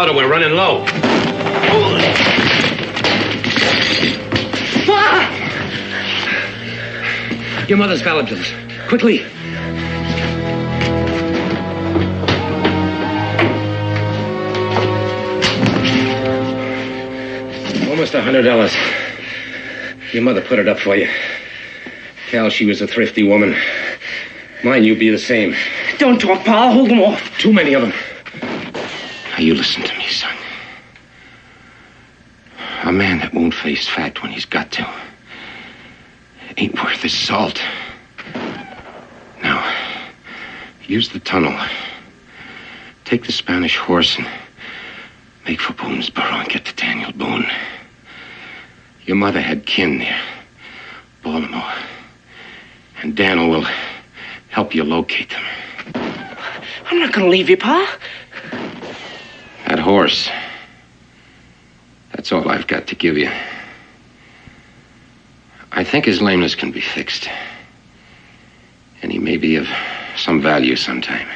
powder. We're running low. Your mother's ballot bills. Quickly. Almost $100. Your mother put it up for you. Cal, she was a thrifty woman. Mine, you'd be the same. Don't talk, Pa. I'll hold them off. Too many of them. Now, you listen to me, son. A man that won't face fact when he's got to ain't worth his salt. Now, use the tunnel. Take the Spanish horse and make for Boone's Burrow and get to Daniel Boone. Your mother had kin there, Baltimore. And Daniel will help you locate them. I'm not going to leave you, Pa. That horse. That's all I've got to give you. I think his lameness can be fixed. And he may be of some value sometime.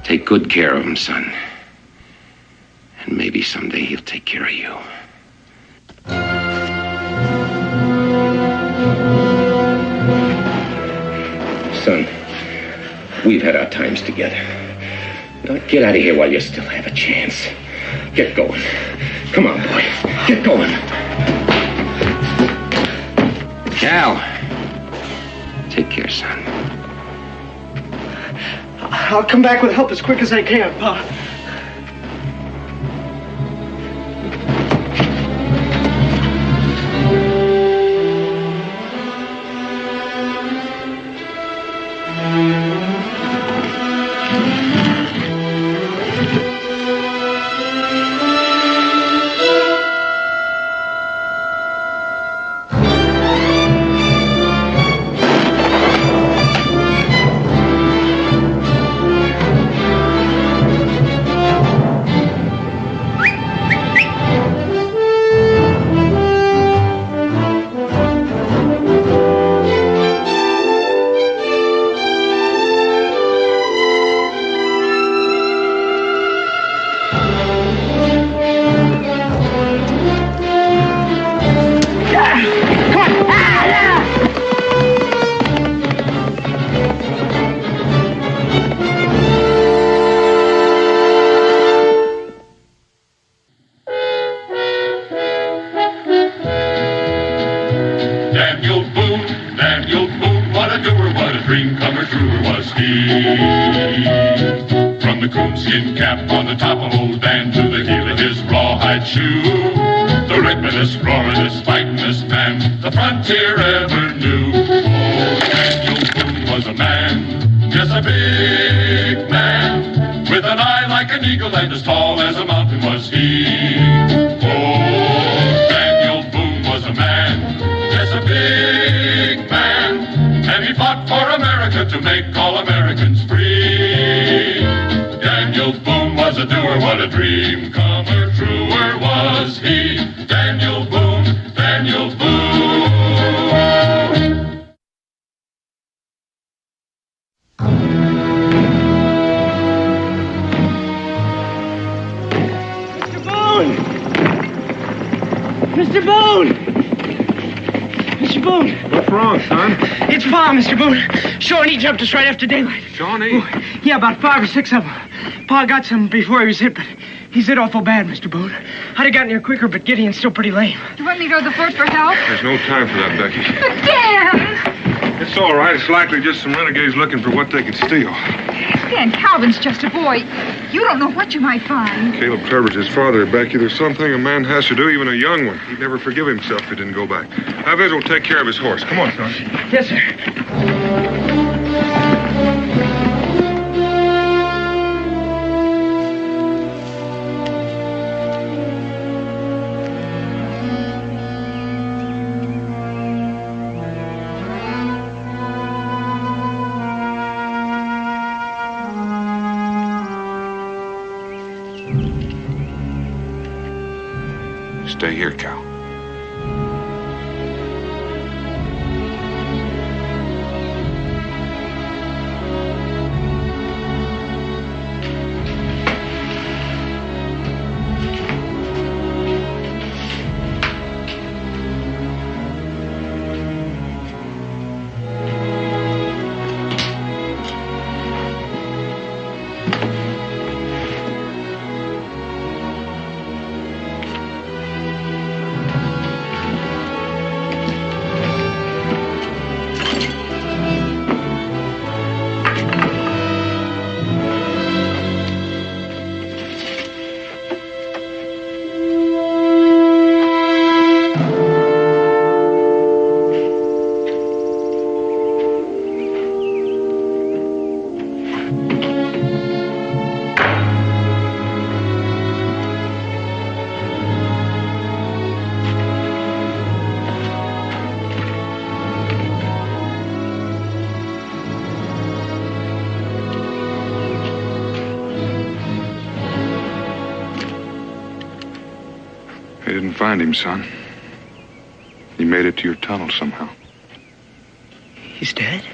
Take good care of him, son. And maybe someday he'll take care of you. Son, we've had our times together. Now get out of here while you still have a chance. Get going. Come on, boy. Get going. Cal. Take care, son. I'll come back with help as quick as I can, Pa. Mr. Boone. Shawnee jumped us right after daylight. Shawnee? Yeah, about 5 or 6 of them. Pa got some before he was hit, but he's hit awful bad, Mr. Boone. I'd have gotten here quicker, but Gideon's still pretty lame. You want me to go to the fort for help? There's no time for that, Becky. But, Dan! It's all right. It's likely just some renegades looking for what they could steal. Dan Calvin's just a boy. You don't know what you might find. Caleb Trevor's his father, Becky. There's something a man has to do, even a young one. He'd never forgive himself if he didn't go back. Chavez will take care of his horse. Come on, son. Yes, sir. Stay here, Cal. They didn't find him, son. He made it to your tunnel somehow. He's dead?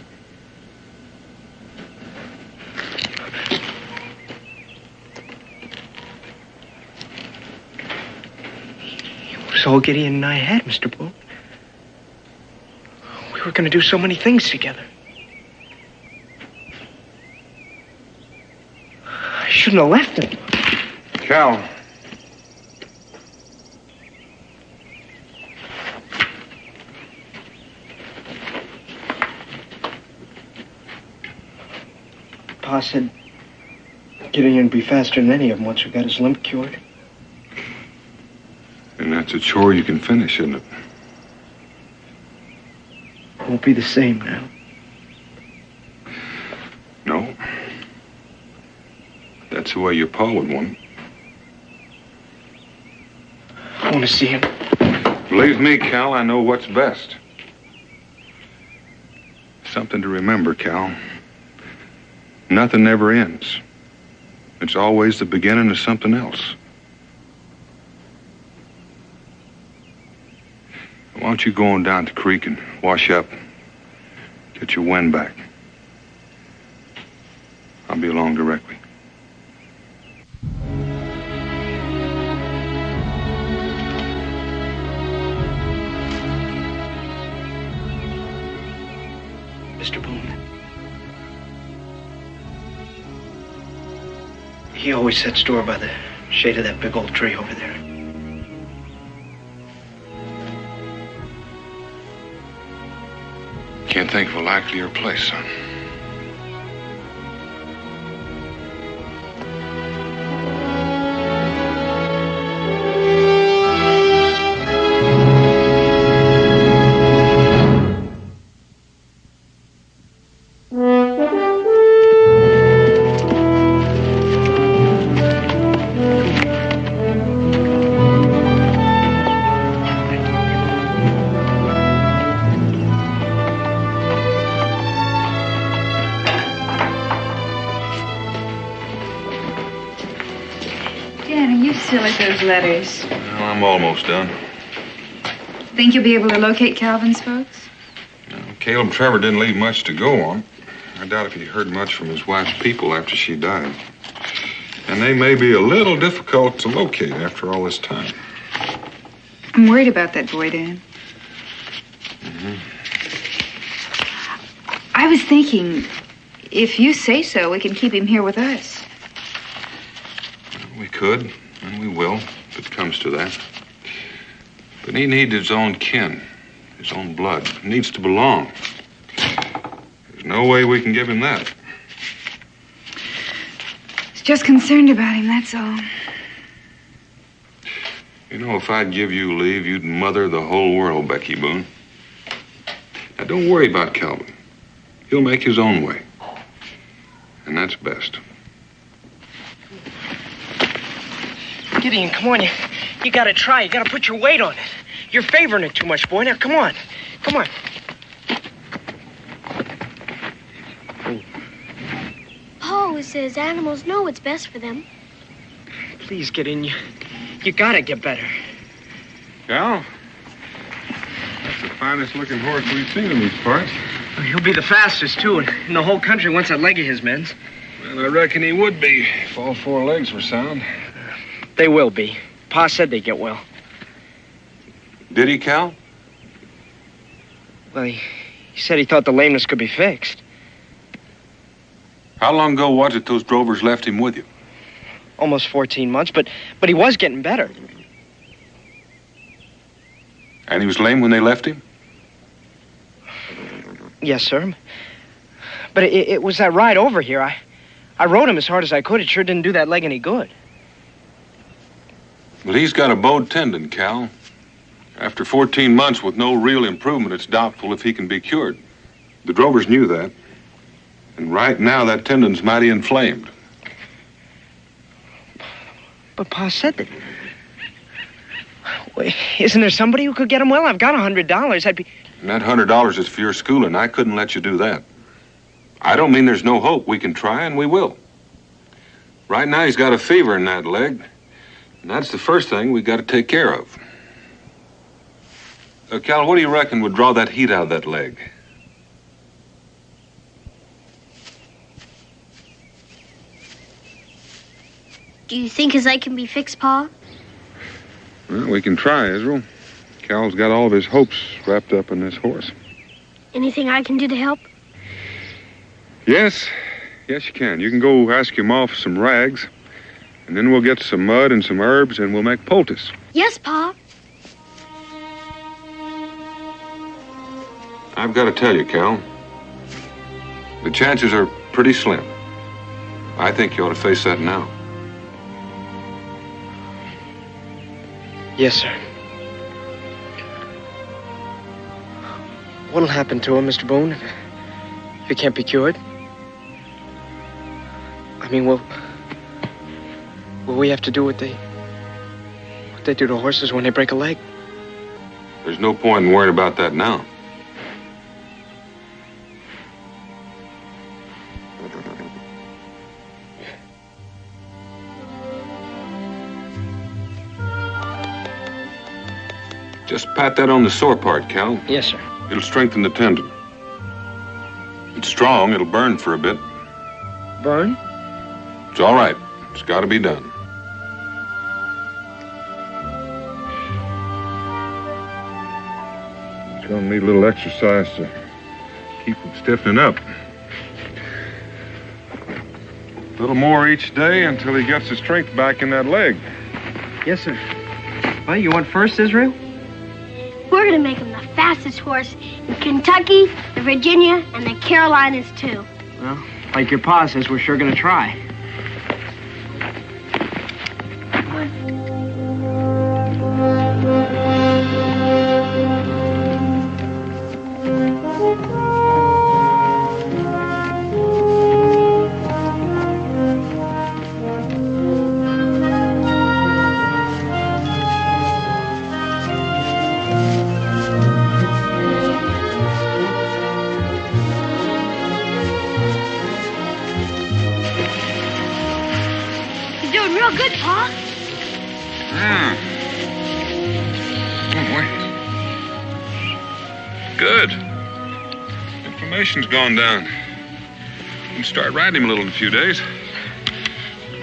It was all Gideon and I had, Mr. Boone. We were going to do so many things together. I shouldn't have left him. Cal. Pa said Gideon would be faster than any of them once we got his limp cured. And that's a chore you can finish, isn't it? It won't be the same now. No. That's the way your pa would want it. I want to see him. Believe me, Cal, I know what's best. Something to remember, Cal. Nothing never ends. It's always the beginning of something else. Why don't you go on down to the creek and wash up, get your wind back. I'll be along directly. Mr. Boone. He always set store by the shade of that big old tree over there. Can't think of a likelier place, son. Those letters. Well, I'm almost done. Think you'll be able to locate Calvin's folks? Caleb Trevor didn't leave much to go on. I doubt if he heard much from his wife's people after she died. And they may be a little difficult to locate after all this time. I'm worried about that boy, Dan. I was thinking, if you say so, we can keep him here with us. We could. And we will, if it comes to that. But he needs his own kin, his own blood. He needs to belong. There's no way we can give him that. Just concerned about him, that's all. You know, if I'd give you leave, you'd mother the whole world, Becky Boone. Now, don't worry about Calvin. He'll make his own way. And that's best. Gideon, come on, you gotta try. You gotta put your weight on it. You're favoring it too much, boy. Now, come on. Come on. Pa always says animals know what's best for them. Please, Gideon, you gotta get better. Cal? That's the finest looking horse we've seen in these parts. Well, he'll be the fastest, too, in the whole country once that leg of his mends. Well, I reckon he would be if all four legs were sound. They will be. Pa said they'd get well. Did he, Cal? Well, he said he thought the lameness could be fixed. How long ago was it those drovers left him with you? Almost 14 months, but he was getting better. And he was lame when they left him? Yes, sir. But it was that ride over here. I rode him as hard as I could. It sure didn't do that leg any good. Well, he's got a bowed tendon, Cal. After 14 months with no real improvement, it's doubtful if he can be cured. The drovers knew that. And right now, that tendon's mighty inflamed. But Pa said that... Wait, isn't there somebody who could get him well? I've got $100. I'd be... And that $100 is for your schooling. I couldn't let you do that. I don't mean there's no hope. We can try, and we will. Right now, he's got a fever in that leg. And that's the first thing we got to take care of. Cal, what do you reckon would draw that heat out of that leg? Do you think his leg can be fixed, Pa? Well, we can try, Israel. Cal's got all of his hopes wrapped up in this horse. Anything I can do to help? Yes. Yes, you can. You can go ask your ma for some rags, and then we'll get some mud and some herbs, and we'll make poultice. Yes, Pa. I've got to tell you, Cal, the chances are pretty slim. I think you ought to face that now. Yes, sir. What'll happen to him, Mr. Boone, if he can't be cured? I mean, will we have to do what they do to horses when they break a leg? There's no point in worrying about that now. Just pat that on the sore part, Cal. Yes, sir. It'll strengthen the tendon. It's strong. It'll burn for a bit. Burn? It's all right. It's got to be done. It's going to need a little exercise to keep him stiffening up. A little more each day until he gets his strength back in that leg. Yes, sir. Well, you want first, Israel? We're gonna make him the fastest horse in Kentucky, the Virginia, and the Carolinas, too. Well, like your pa says, we're sure gonna try. Good, Pa. Oh, boy. Good. Inflammation's gone down. You can start riding him a little in a few days.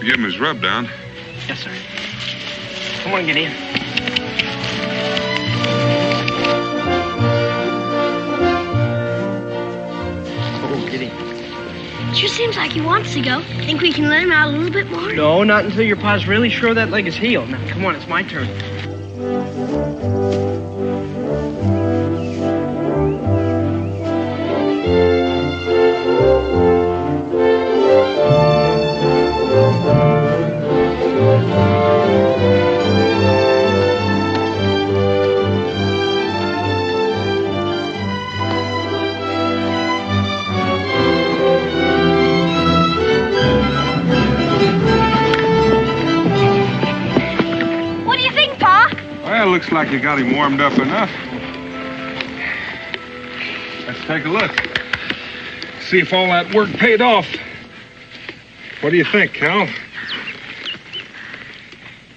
Give him his rub down. Yes, sir. Come on, get in. Oh, get in. Sure seems like he wants to go. Think we can let him out a little bit more? No, not until your pa's really sure that leg is healed. Now, come on, it's my turn. Looks like you got him warmed up enough. Let's take a look. See if all that work paid off. What do you think, Cal?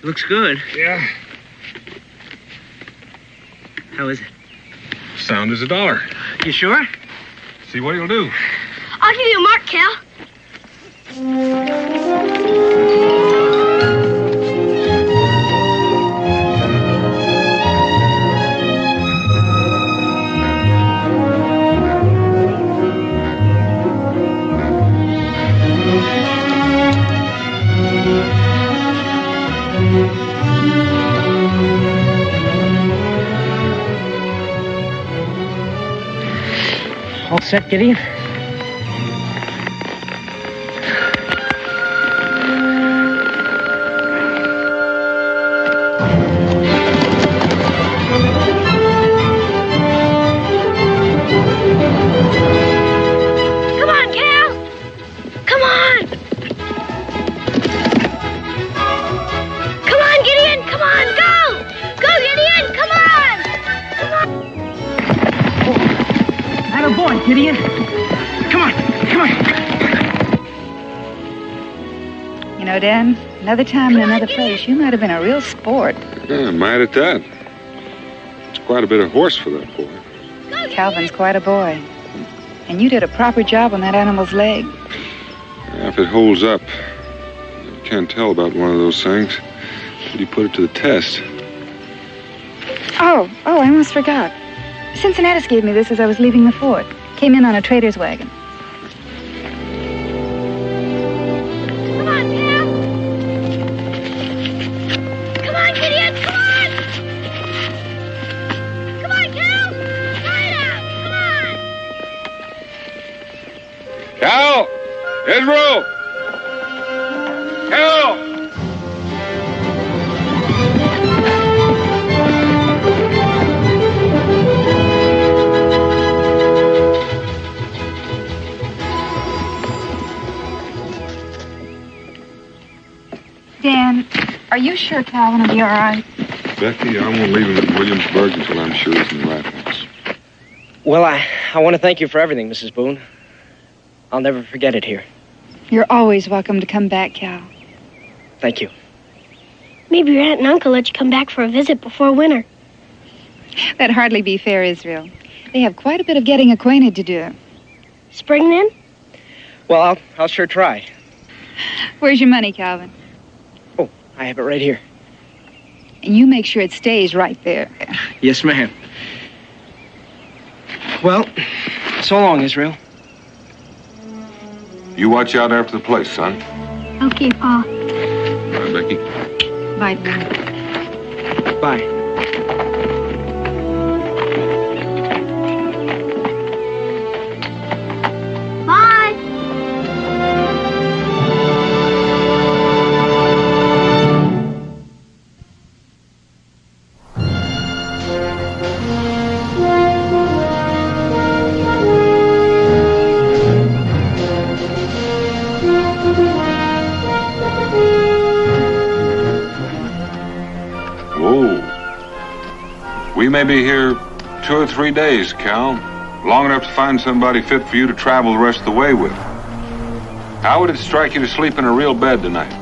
Looks good. Yeah. How is it? Sound as a dollar. You sure? See what he'll do. I'll give you a mark, Cal. All set, Gideon? Come on, Cal! Come on! Come on, Gideon! Come on, go! Go, Gideon! Come on! Come on! Attaboy, Gideon. Come on, come on. You know, Dan, another time in another place, you might have been a real sport. Yeah, might at that. It's quite a bit of horse for that boy. Calvin's quite a boy. And you did a proper job on that animal's leg. Yeah, if it holds up, you can't tell about one of those things. Did you put it to the test? Oh, I almost forgot. Cincinnatus gave me this as I was leaving the fort. Came in on a trader's wagon. Come on, Cal. Come on, Gideon, come on. Come on, Cal. Right out, come on. Cal! Israel! Cal! Dan, are you sure Calvin will be all right? Becky, I won't leave him in Williamsburg until I'm sure he's in the right house. Well, I want to thank you for everything, Mrs. Boone. I'll never forget it here. You're always welcome to come back, Cal. Thank you. Maybe your aunt and uncle let you come back for a visit before winter. That'd hardly be fair, Israel. They have quite a bit of getting acquainted to do. Spring, then? Well, I'll sure try. Where's your money, Calvin? Oh, I have it right here. And you make sure it stays right there. Yes, ma'am. Well, so long, Israel. You watch out after the place, son. Okay, Pa. Bye, Becky. Bye, Dan. Bye. Bye. Whoa. We may be here 2 or 3 days, Cal. Long enough to find somebody fit for you to travel the rest of the way with. How would it strike you to sleep in a real bed tonight?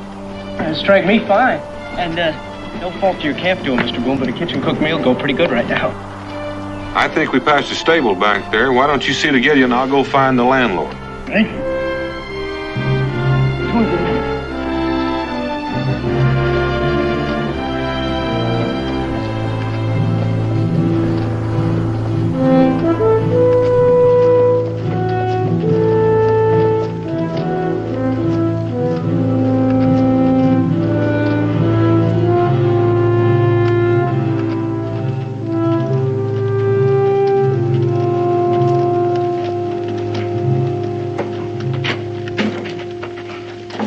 It'd strike me fine. And, no fault to your camp doing, Mr. Boone, but a kitchen-cooked meal go pretty good right now. I think we passed a stable back there. Why don't you see to Gideon? I'll go find the landlord. Hey?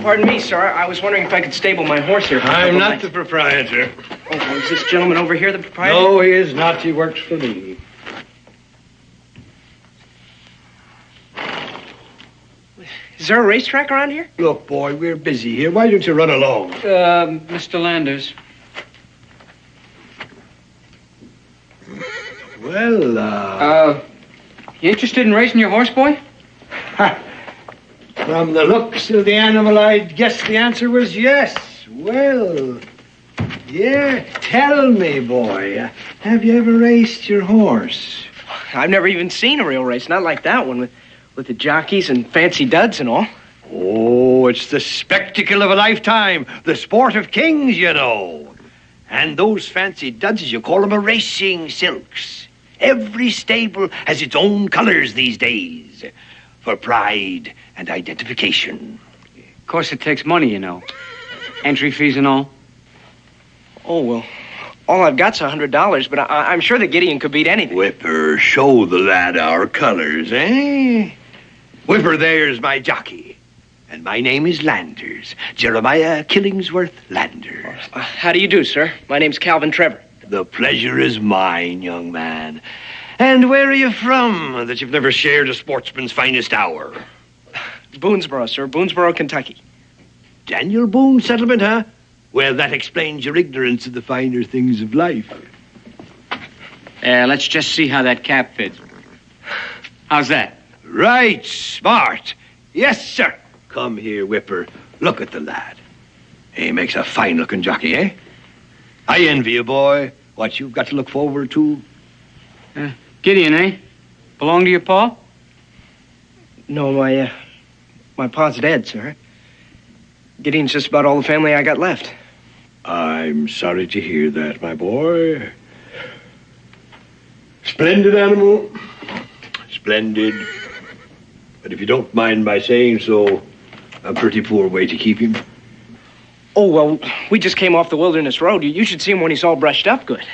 Pardon me, sir. I was wondering if I could stable my horse here. I'm not the proprietor. Oh, well, is this gentleman over here the proprietor? No, he is not. He works for me. Is there a racetrack around here? Look, boy, we're busy here. Why don't you run along? Mr. Landers. Well, You interested in racing your horse, boy? from the looks of the animal, I'd guess the answer was yes. Well, yeah, tell me, boy, have you ever raced your horse? I've never even seen a real race, not like that one, with the jockeys and fancy duds and all. Oh, it's the spectacle of a lifetime, the sport of kings, you know. And those fancy duds, as you call them, are racing silks. Every stable has its own colors these days for pride and identification. Of course, it takes money, you know. Entry fees and all. Oh, well, all I've got's $100, but I'm sure that Gideon could beat anything. Whipper, show the lad our colors, eh? Whipper, there's my jockey. And my name is Landers, Jeremiah Killingsworth Landers. How do you do, sir? My name's Calvin Trevor. The pleasure is mine, young man. And where are you from, that you've never shared a sportsman's finest hour? Boonesboro, sir. Boonesboro, Kentucky. Daniel Boone settlement, huh? Well, that explains your ignorance of the finer things of life. Let's just see how that cap fits. How's that? Right, smart. Yes, sir. Come here, Whipper. Look at the lad. He makes a fine-looking jockey, eh? I envy you, boy, what you've got to look forward to. Gideon, eh? Belong to your pa? No, my pa's dead, sir. Gideon's just about all the family I got left. I'm sorry to hear that, my boy. Splendid animal. Splendid. But if you don't mind my saying so, a pretty poor way to keep him. Oh, well, we just came off the Wilderness Road. You should see him when he's all brushed up good.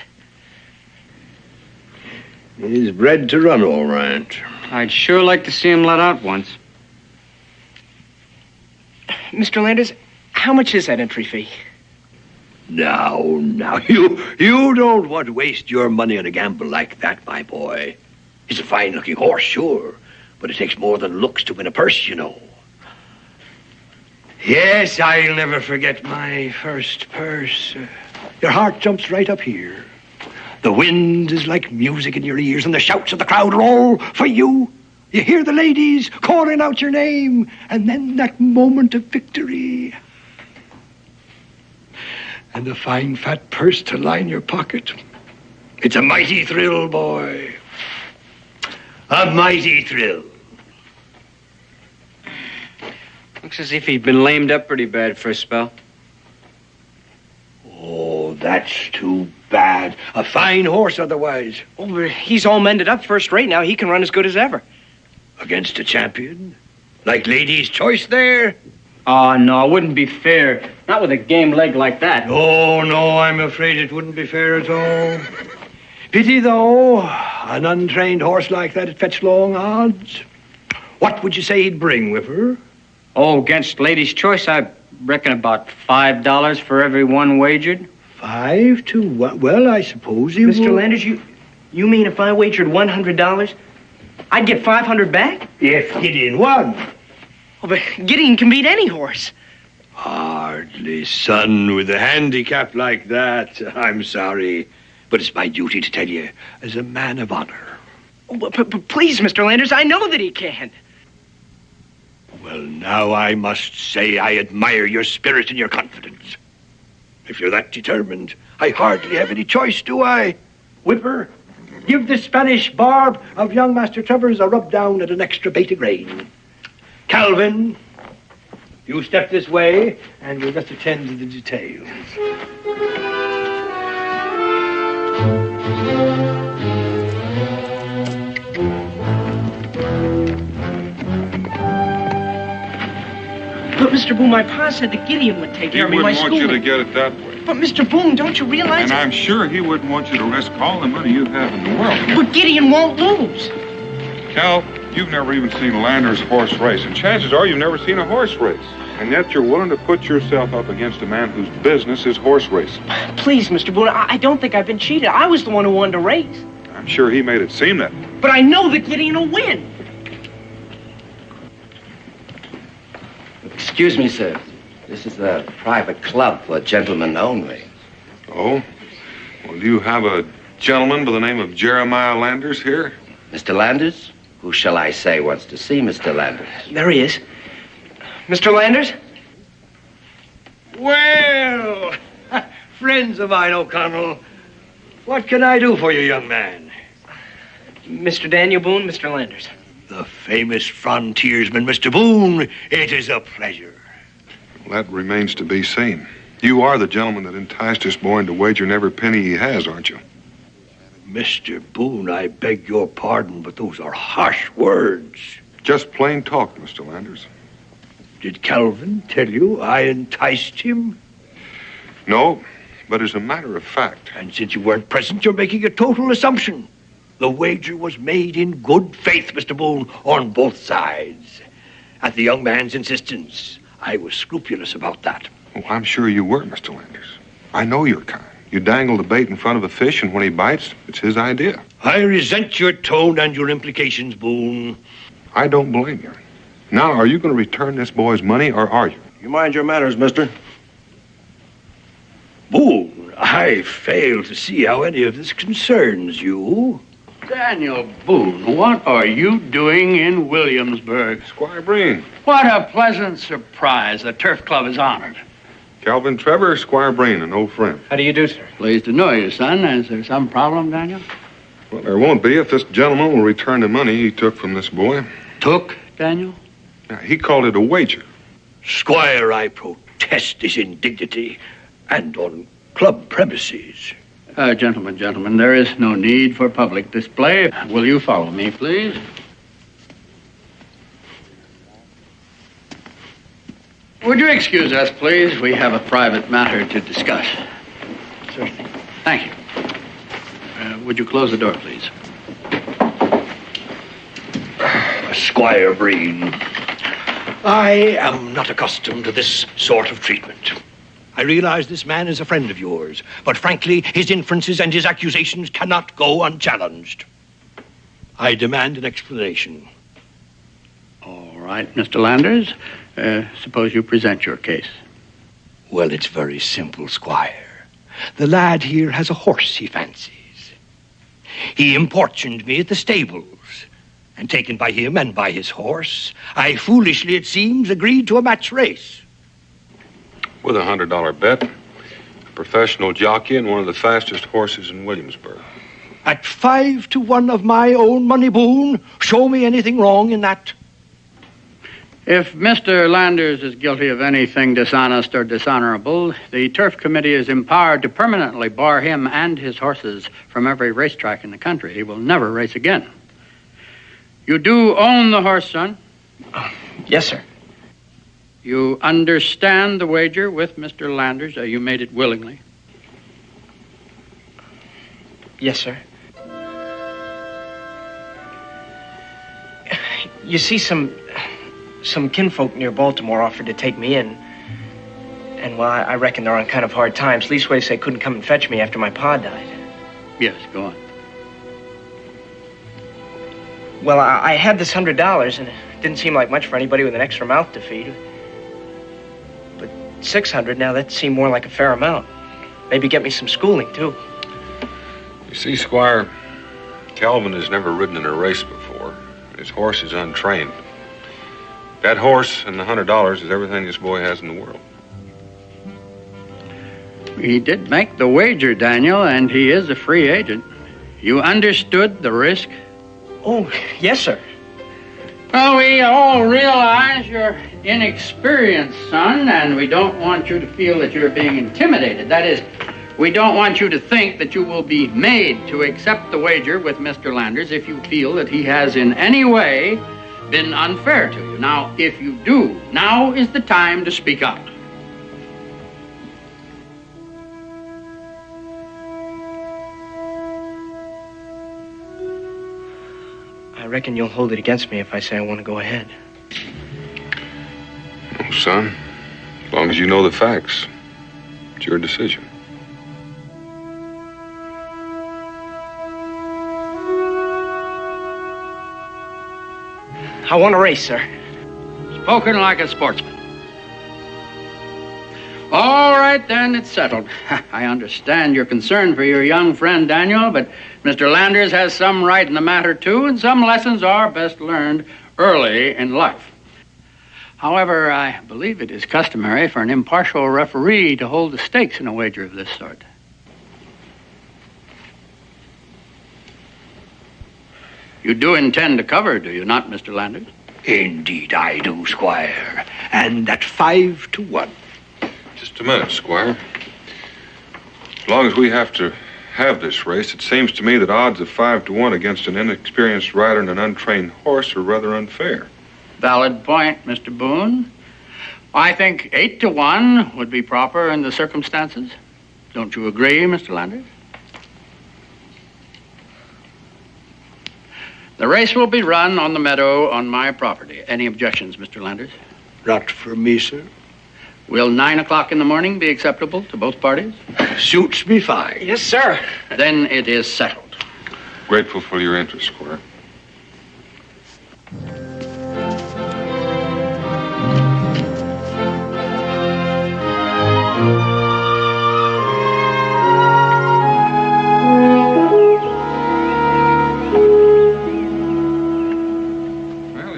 He's bred to run all right. I'd sure like to see him let out once. Mr. Landers, how much is that entry fee? Now, you don't want to waste your money on a gamble like that, my boy. He's a fine-looking horse, sure, but it takes more than looks to win a purse, you know. Yes, I'll never forget my first purse. Your heart jumps right up here. The wind is like music in your ears, and the shouts of the crowd are all for you. You hear the ladies calling out your name, and then that moment of victory. And a fine fat purse to line your pocket. It's a mighty thrill, boy. A mighty thrill. Looks as if he'd been lamed up pretty bad for a spell. Oh, that's too bad. A fine horse otherwise. Oh, but he's all mended up first rate now. He can run as good as ever. Against a champion? Like Lady's Choice there? Oh, no, it wouldn't be fair. Not with a game leg like that. Oh, no, I'm afraid it wouldn't be fair at all. Pity, though. An untrained horse like that would fetch long odds. What would you say he'd bring, Whipper? Oh, against Lady's Choice, I reckon about $5 for every one wagered. 5 to 1? Well, I suppose he would. Mr. Landers, you mean if I wagered $100, I'd get $500 back? If Gideon won. Oh, but Gideon can beat any horse. Hardly, son, with a handicap like that. I'm sorry, but it's my duty to tell you, as a man of honor. Oh, but please, Mr. Landers, I know that he can. Well, now I must say I admire your spirit and your confidence. If you're that determined, I hardly have any choice, do I? Whipper, give the Spanish barb of young Master Travers a rub down and an extra bait of grain. Calvin, you step this way, and we'll just attend to the details. But, Mr. Boone, my pa said that Gideon would take care of me. He My wouldn't want you to schooling. get it that way. But, Mr. Boone, don't you realize And I'm sure he wouldn't want you to risk all the money you have in the world. But Gideon won't lose. Cal, you've never even seen Lander's horse race, and chances are you've never seen a horse race. And yet you're willing to put yourself up against a man whose business is horse racing. Please, Mr. Boone, I don't think I've been cheated. I was the one who wanted to race. I'm sure he made it seem that. But I know that Gideon will win. Excuse me, sir. This is a private club for gentlemen only. Oh? Well, do you have a gentleman by the name of Jeremiah Landers here? Mr. Landers? Who shall I say wants to see Mr. Landers? There he is. Mr. Landers? Well, friends of mine, O'Connell, what can I do for you, young man? Mr. Daniel Boone, Mr. Landers. The famous frontiersman, Mr. Boone. It is a pleasure. Well, that remains to be seen. You are the gentleman that enticed this boy into wagering every penny he has, aren't you? Mr. Boone, I beg your pardon, but those are harsh words. Just plain talk, Mr. Landers. Did Calvin tell you I enticed him? No, but as a matter of fact. And since you weren't present, you're making a total assumption. The wager was made in good faith, Mr. Boone, on both sides. At the young man's insistence, I was scrupulous about that. Oh, I'm sure you were, Mr. Landers. I know your kind. You dangle the bait in front of a fish, and when he bites, it's his idea. I resent your tone and your implications, Boone. I don't blame you. Now, are you going to return this boy's money, or are you? You mind your manners, mister? Boone, I fail to see how any of this concerns you. Daniel Boone, what are you doing in Williamsburg? Squire Breen. What a pleasant surprise. The Turf Club is honored. Calvin Trevor, Squire Breen, an old friend. How do you do, sir? Pleased to know you, son. Is there some problem, Daniel? Well, there won't be if this gentleman will return the money he took from this boy. Took, Daniel? Now, he called it a wager. Squire, I protest this indignity, and on club premises. Gentlemen, there is no need for public display. Will you follow me, please? Would you excuse us, please? We have a private matter to discuss. Certainly. Thank you. Would you close the door, please? Squire Breen, I am not accustomed to this sort of treatment. I realize this man is a friend of yours, but frankly, his inferences and his accusations cannot go unchallenged. I demand an explanation. All right, Mr. Landers. Suppose you present your case. Well, it's very simple, Squire. The lad here has a horse he fancies. He importuned me at the stables, and taken by him and by his horse, I foolishly, it seems, agreed to a match race. With a $100 bet, a professional jockey and one of the fastest horses in Williamsburg. At 5 to 1 of my own money, Boone, show me anything wrong in that. If Mr. Landers is guilty of anything dishonest or dishonorable, the Turf Committee is empowered to permanently bar him and his horses from every racetrack in the country. He will never race again. You do own the horse, son? Yes, sir. You understand the wager with Mr. Landers? You made it willingly? Yes, sir. You see, some kinfolk near Baltimore offered to take me in. And, well, I reckon they're on kind of hard times. Leastways, they couldn't come and fetch me after my pa died. Yes, go on. Well, I had this $100, and it didn't seem like much for anybody with an extra mouth to feed. But $600 now, that seemed more like a fair amount. Maybe get me some schooling, too. You see, Squire, Calvin has never ridden in a race before. His horse is untrained. That horse and the $100 is everything this boy has in the world. He did make the wager, Daniel, and he is a free agent. You understood the risk? Oh, yes, sir. Well, we all realize you're inexperienced, son, and we don't want you to feel that you're being intimidated. That is, we don't want you to think that you will be made to accept the wager with Mr. Landers if you feel that he has in any way been unfair to you. Now, if you do, now is the time to speak up. I reckon you'll hold it against me if I say I want to go ahead. Oh, son, as long as you know the facts, it's your decision. I want to race, sir. Spoken like a sportsman. All right, then, it's settled. I understand your concern for your young friend, Daniel, but Mr. Landers has some right in the matter, too, and some lessons are best learned early in life. However, I believe it is customary for an impartial referee to hold the stakes in a wager of this sort. You do intend to cover, do you not, Mr. Landers? Indeed I do, Squire, and at 5 to 1. Just a minute, Squire. As long as we have to have this race, it seems to me that odds of 5 to 1 against an inexperienced rider and an untrained horse are rather unfair. Valid point, Mr. Boone. I think 8 to 1 would be proper in the circumstances. Don't you agree, Mr. Landers? The race will be run on the meadow on my property. Any objections, Mr. Landers? Not for me, sir. Will 9 o'clock in the morning be acceptable to both parties? Suits me fine. Yes, sir. Then it is settled. Grateful for your interest, Squire.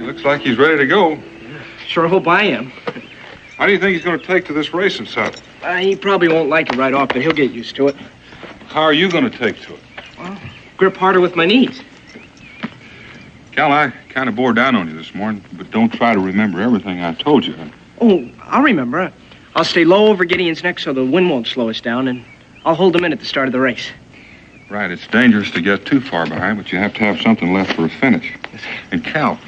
Looks like he's ready to go. Sure hope I am. How do you think he's going to take to this racing saddle? He probably won't like it right off, but he'll get used to it. How are you going to take to it? Well, grip harder with my knees. Cal, I kind of bore down on you this morning, but don't try to remember everything I told you. Oh, I'll remember. I'll stay low over Gideon's neck so the wind won't slow us down, and I'll hold him in at the start of the race. Right, it's dangerous to get too far behind, but you have to have something left for a finish. And Cal,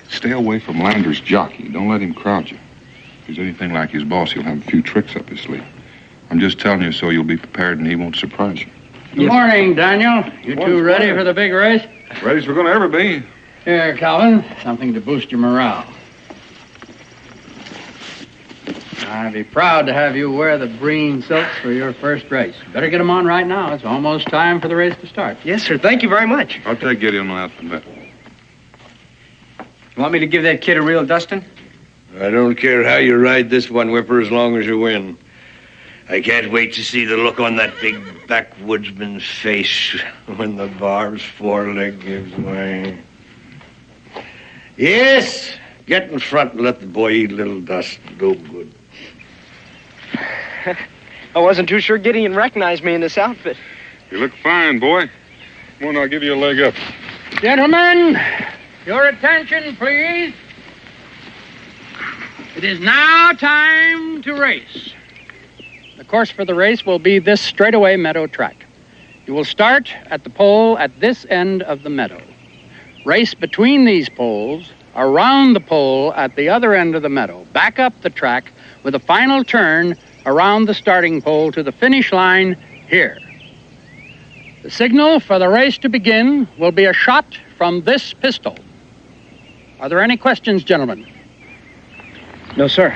stay away from Lander's jockey. Don't let him crowd you. If he's anything like his boss, he'll have a few tricks up his sleeve. I'm just telling you so you'll be prepared and he won't surprise you. Good morning, Daniel. You two ready for the big race? Ready as we're going to ever be. Here, Calvin, something to boost your morale. I'd be proud to have you wear the green silks for your first race. Better get them on right now. It's almost time for the race to start. Yes, sir. Thank you very much. I'll take Gideon out in a bit. You want me to give that kid a real dusting? I don't care how you ride this one, Whipper, as long as you win. I can't wait to see the look on that big backwoodsman's face when the bar's foreleg gives way. Yes, get in front and let the boy eat a little dust. Go good. I wasn't too sure Gideon recognized me in this outfit. You look fine, boy. Come on, I'll give you a leg up. Gentlemen, your attention, please. It is now time to race. The course for the race will be this straightaway meadow track. You will start at the pole at this end of the meadow. Race between these poles, around the pole at the other end of the meadow, back up the track with a final turn around the starting pole to the finish line here. The signal for the race to begin will be a shot from this pistol. Are there any questions, gentlemen? No, sir.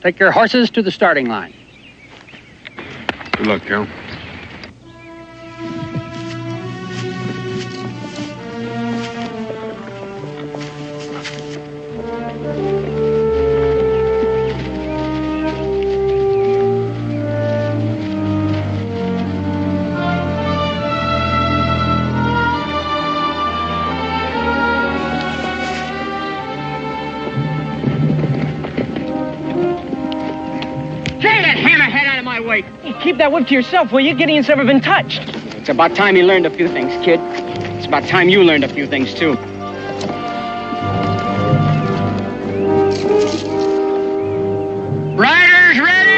Take your horses to the starting line. Good luck, Cal. Keep that whip to yourself, will you? Gideon's never been touched. It's about time he learned a few things, kid. It's about time you learned a few things, too. Riders ready?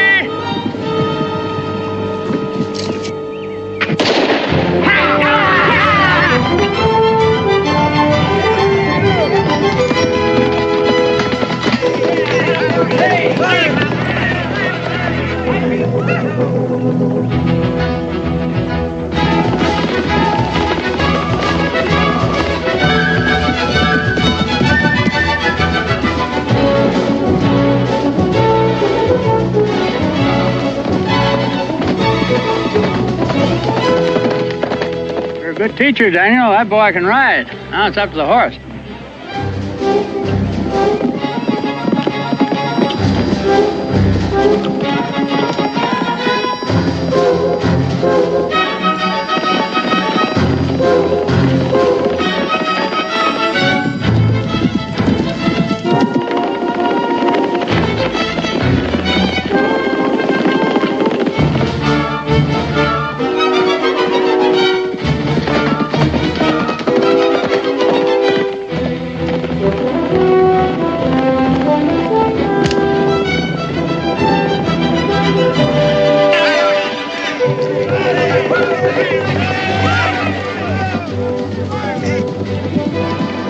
You're a good teacher, Daniel. That boy can ride. Now it's up to the horse.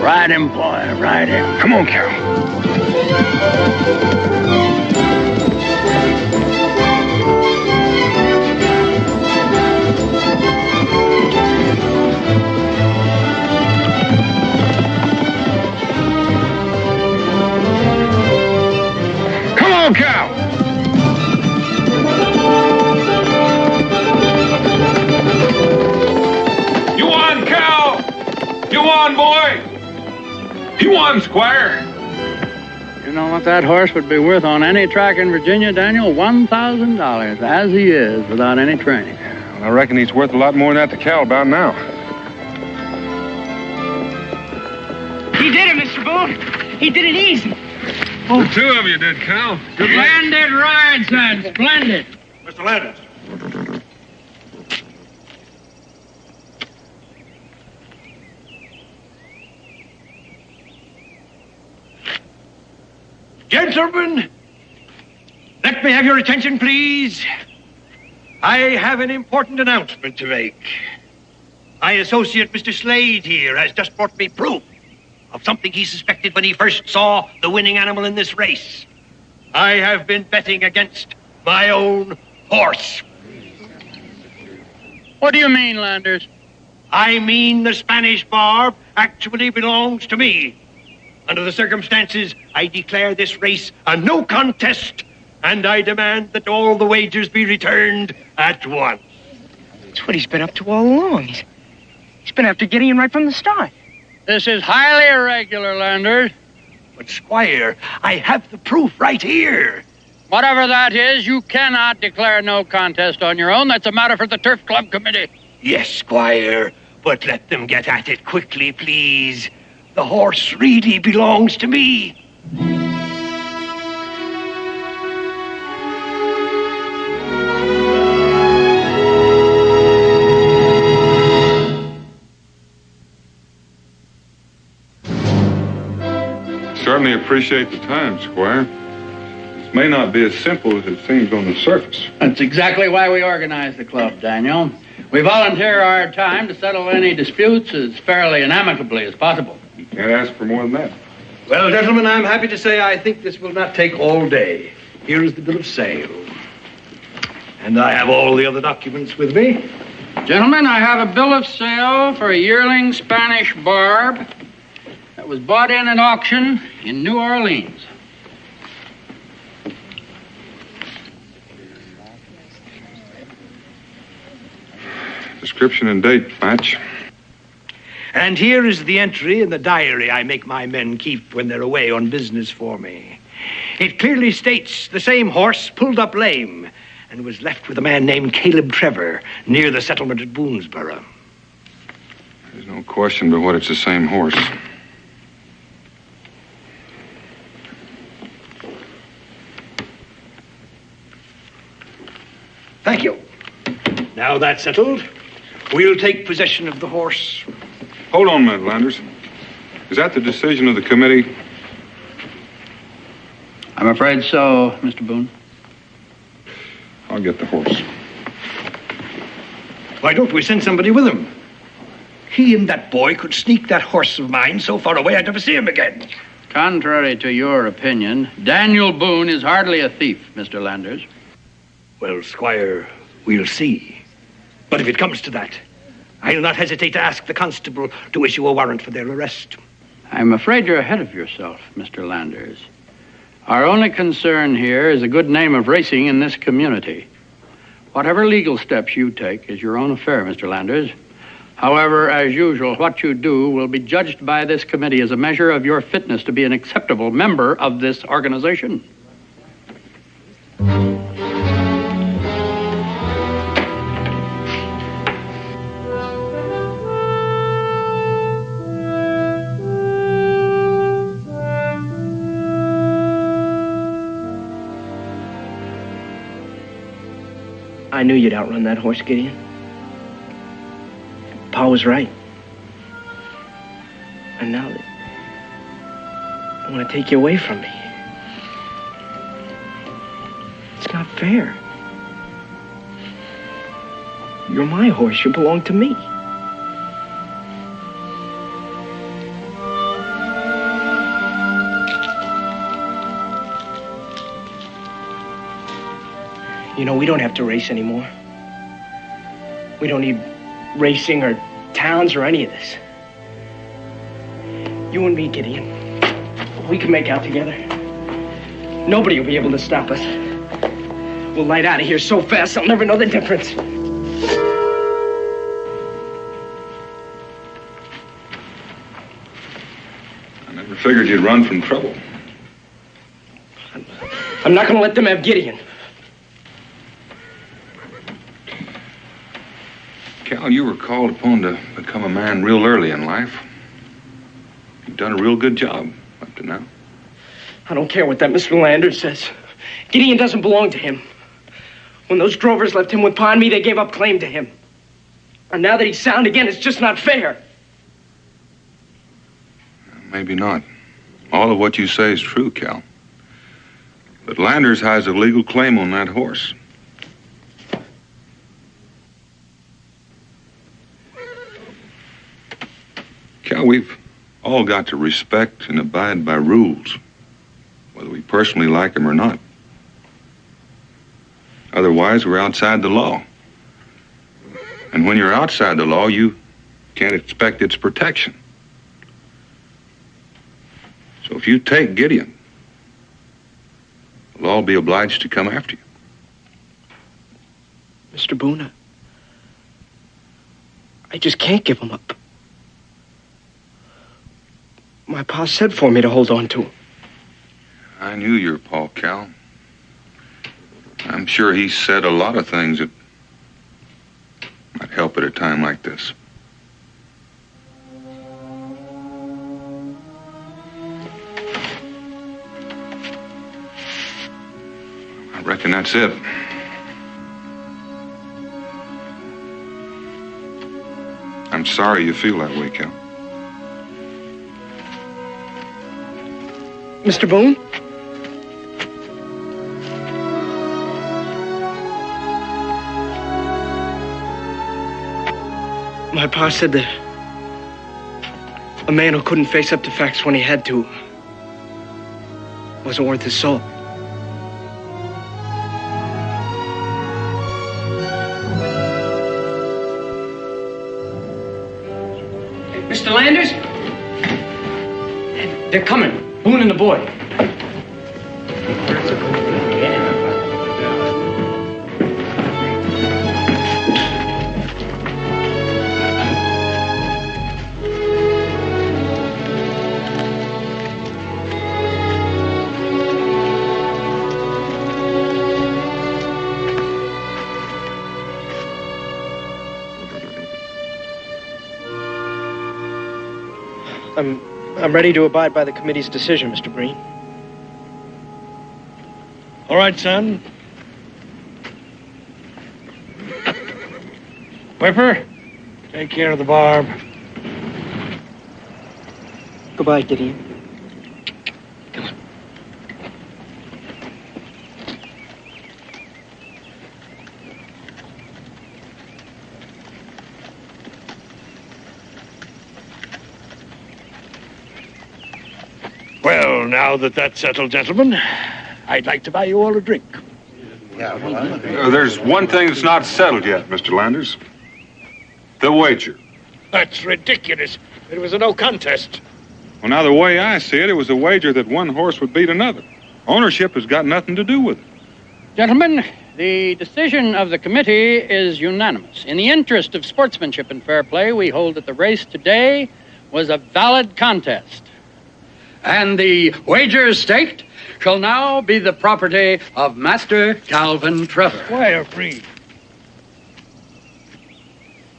Ride him, boy, ride him. Come on, Carol. Come on, Cal. You won, Cal. You won, boy. You won, Squire. You know what that horse would be worth on any track in Virginia, Daniel? $1,000, as he is, without any training. Well, I reckon he's worth a lot more than that to Cal about now. He did it, Mr. Boone. He did it easy. The two of you did, Cal. Good luck. Splendid ride, son. Splendid. Mr. Landers. Gentlemen, let me have your attention, please. I have an important announcement to make. My associate, Mr. Slade, here, has just brought me proof of something he suspected when he first saw the winning animal in this race. I have been betting against my own horse. What do you mean, Landers? I mean the Spanish Barb actually belongs to me. Under the circumstances, I declare this race a no contest, and I demand that all the wagers be returned at once. That's what he's been up to all along. He's been after Gideon right from the start. This is highly irregular, Landers. But, Squire, I have the proof right here. Whatever that is, you cannot declare no contest on your own. That's a matter for the Turf Club Committee. Yes, Squire, but let them get at it quickly, please. The horse really belongs to me. Certainly appreciate the time, Squire. This may not be as simple as it seems on the surface. That's exactly why we organized the club, Daniel. We volunteer our time to settle any disputes as fairly and amicably as possible. You can't ask for more than that. Well, gentlemen, I'm happy to say I think this will not take all day. Here is the bill of sale. And I have all the other documents with me. Gentlemen, I have a bill of sale for a yearling Spanish Barb that was bought in at auction in New Orleans. Description and date match. And here is the entry in the diary I make my men keep when they're away on business for me. It clearly states the same horse pulled up lame and was left with a man named Caleb Trevor near the settlement at Boonesboro. There's no question but what it's the same horse. Thank you. Now that's settled, we'll take possession of the horse. Hold on a minute, Landers. Is that the decision of the committee? I'm afraid so, Mr. Boone. I'll get the horse. Why don't we send somebody with him? He and that boy could sneak that horse of mine so far away I'd never see him again. Contrary to your opinion, Daniel Boone is hardly a thief, Mr. Landers. Well, Squire, we'll see. But if it comes to that, I'll not hesitate to ask the constable to issue a warrant for their arrest. I'm afraid you're ahead of yourself, Mr. Landers. Our only concern here is the good name of racing in this community. Whatever legal steps you take is your own affair, Mr. Landers. However, as usual, what you do will be judged by this committee as a measure of your fitness to be an acceptable member of this organization. I knew you'd outrun that horse, Gideon. Pa was right. And now they want to take you away from me. It's not fair. You're my horse. You belong to me. You know, we don't have to race anymore. We don't need racing or towns or any of this. You and me, Gideon, we can make out together. Nobody will be able to stop us. We'll light out of here so fast I'll never know the difference. I never figured you'd run from trouble. I'm not going to let them have Gideon. Cal, you were called upon to become a man real early in life. You've done a real good job up to now. I don't care what that Mr. Landers says. Gideon doesn't belong to him. When those drovers left him with Pa and me, they gave up claim to him. And now that he's sound again, it's just not fair. Maybe not. All of what you say is true, Cal. But Landers has a legal claim on that horse. Cal, we've all got to respect and abide by rules, whether we personally like them or not. Otherwise, we're outside the law. And when you're outside the law, you can't expect its protection. So if you take Gideon, the law will be obliged to come after you. Mr. Boone, I just can't give him up. My pa said for me to hold on to him. I knew your pa, Cal. I'm sure he said a lot of things that might help at a time like this. I reckon that's it. I'm sorry you feel that way, Cal. Mr. Boone? My pa said that a man who couldn't face up to facts when he had to wasn't worth his soul. Mr. Landers? They're coming. Boone and the boy. I'm ready to abide by the committee's decision, Mr. Breen. All right, son. Whipper, take care of the barb. Goodbye, Gideon. Come on. Well, now that that's settled, gentlemen, I'd like to buy you all a drink. There's one thing that's not settled yet, Mr. Landers. The wager. That's ridiculous. It was a no contest. Well, now, the way I see it, it was a wager that one horse would beat another. Ownership has got nothing to do with it. Gentlemen, the decision of the committee is unanimous. In the interest of sportsmanship and fair play, we hold that the race today was a valid contest. And the wagers staked shall now be the property of Master Calvin Trevor. Squire Breen.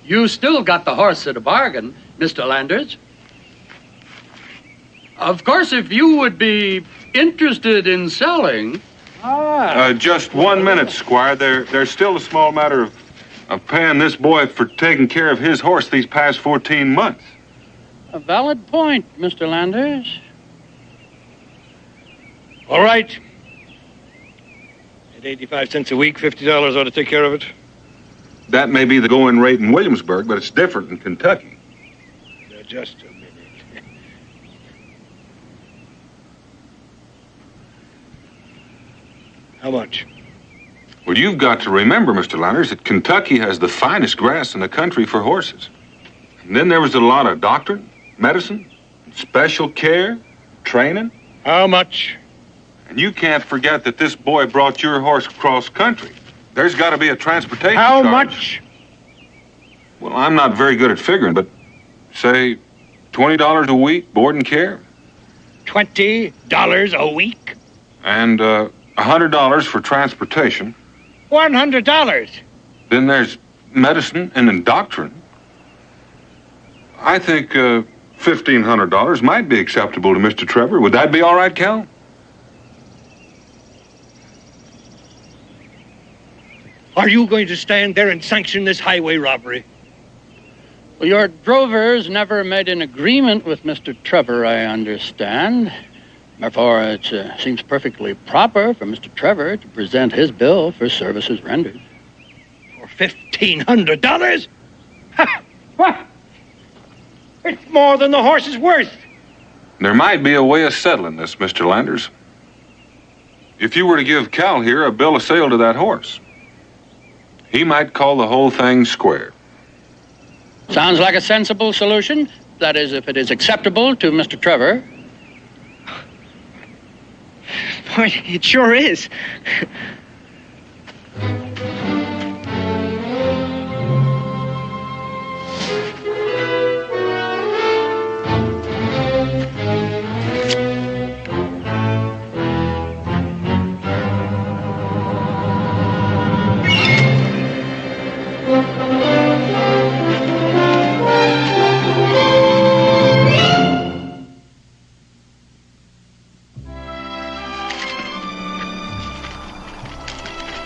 You still got the horse at a bargain, Mr. Landers. Of course, if you would be interested in selling... Just 1 minute, Squire. There's still a small matter of paying this boy for taking care of his horse these past 14 months. A valid point, Mr. Landers. All right. At 85 cents a week, $50 ought to take care of it. That may be the going rate in Williamsburg, but it's different in Kentucky. Now, just a minute. How much? Well, you've got to remember, Mr. Landers, that Kentucky has the finest grass in the country for horses. And then there was a lot of doctrine, medicine, special care, training. How much? And you can't forget that this boy brought your horse cross country. There's got to be a transportation How charge. much? Well, I'm not very good at figuring, but say $20 a week, board and care. $20 a week? And $100 for transportation. $100. Then there's medicine and then doctrine. I think $1,500 might be acceptable to Mr. Trevor. Would that be all right, Cal? Are you going to stand there and sanction this highway robbery? Well, your drovers never made an agreement with Mr. Trevor, I understand. Therefore, it seems perfectly proper for Mr. Trevor to present his bill for services rendered. For $1,500? What? It's more than the horse is worth. There might be a way of settling this, Mr. Landers. If you were to give Cal here a bill of sale to that horse, he might call the whole thing square. Sounds like a sensible solution. That is, if it is acceptable to Mr. Trevor. Boy, it sure is.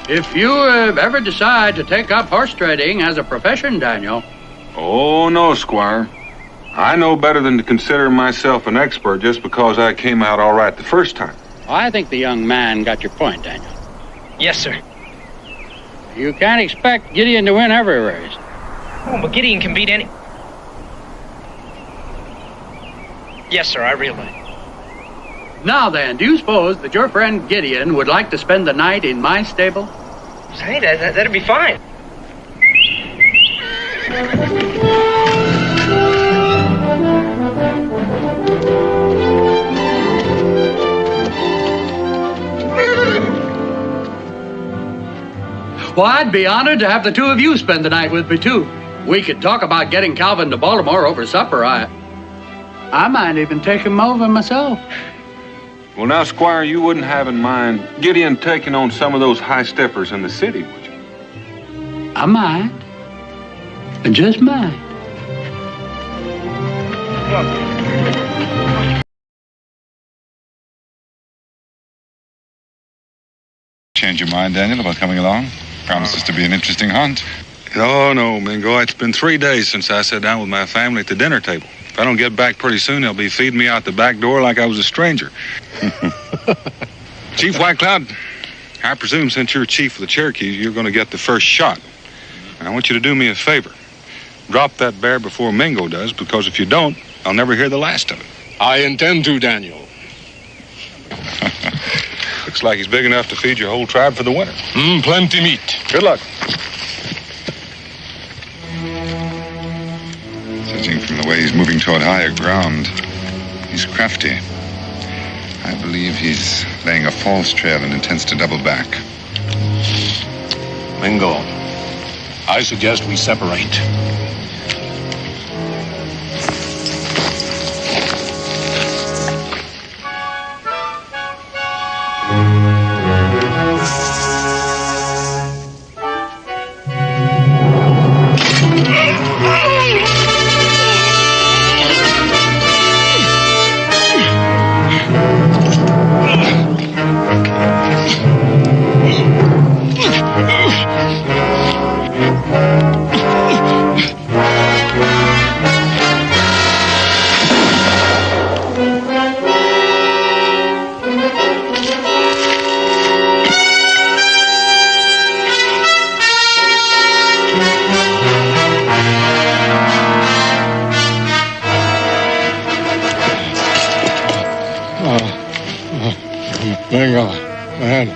If you ever decide to take up horse trading as a profession, Daniel. Oh, no, Squire. I know better than to consider myself an expert just because I came out all right the first time. I think the young man got your point, Daniel. Yes, sir. You can't expect Gideon to win every race. Oh, but Gideon can beat any... Yes, sir, I realize. Now then, do you suppose that your friend Gideon would like to spend the night in my stable? Say, that'd be fine. Well, I'd be honored to have the two of you spend the night with me, too. We could talk about getting Calvin to Baltimore over supper. I might even take him over myself. Well, now, Squire, you wouldn't have in mind Gideon taking on some of those high steppers in the city, would you? I might. I just might. Change your mind, Daniel, about coming along? Promises to be an interesting hunt. Oh, no, Mingo. It's been 3 days since I sat down with my family at the dinner table. If I don't get back pretty soon, they'll be feeding me out the back door like I was a stranger. Chief White Cloud, I presume since you're chief of the Cherokees, you're going to get the first shot. And I want you to do me a favor. Drop that bear before Mingo does, because if you don't, I'll never hear the last of it. I intend to, Daniel. Looks like he's big enough to feed your whole tribe for the winter. Plenty meat. Good luck. Judging from the way he's moving toward higher ground, he's crafty. I believe he's laying a false trail and intends to double back. Mingo, I suggest we separate. Mingo, man.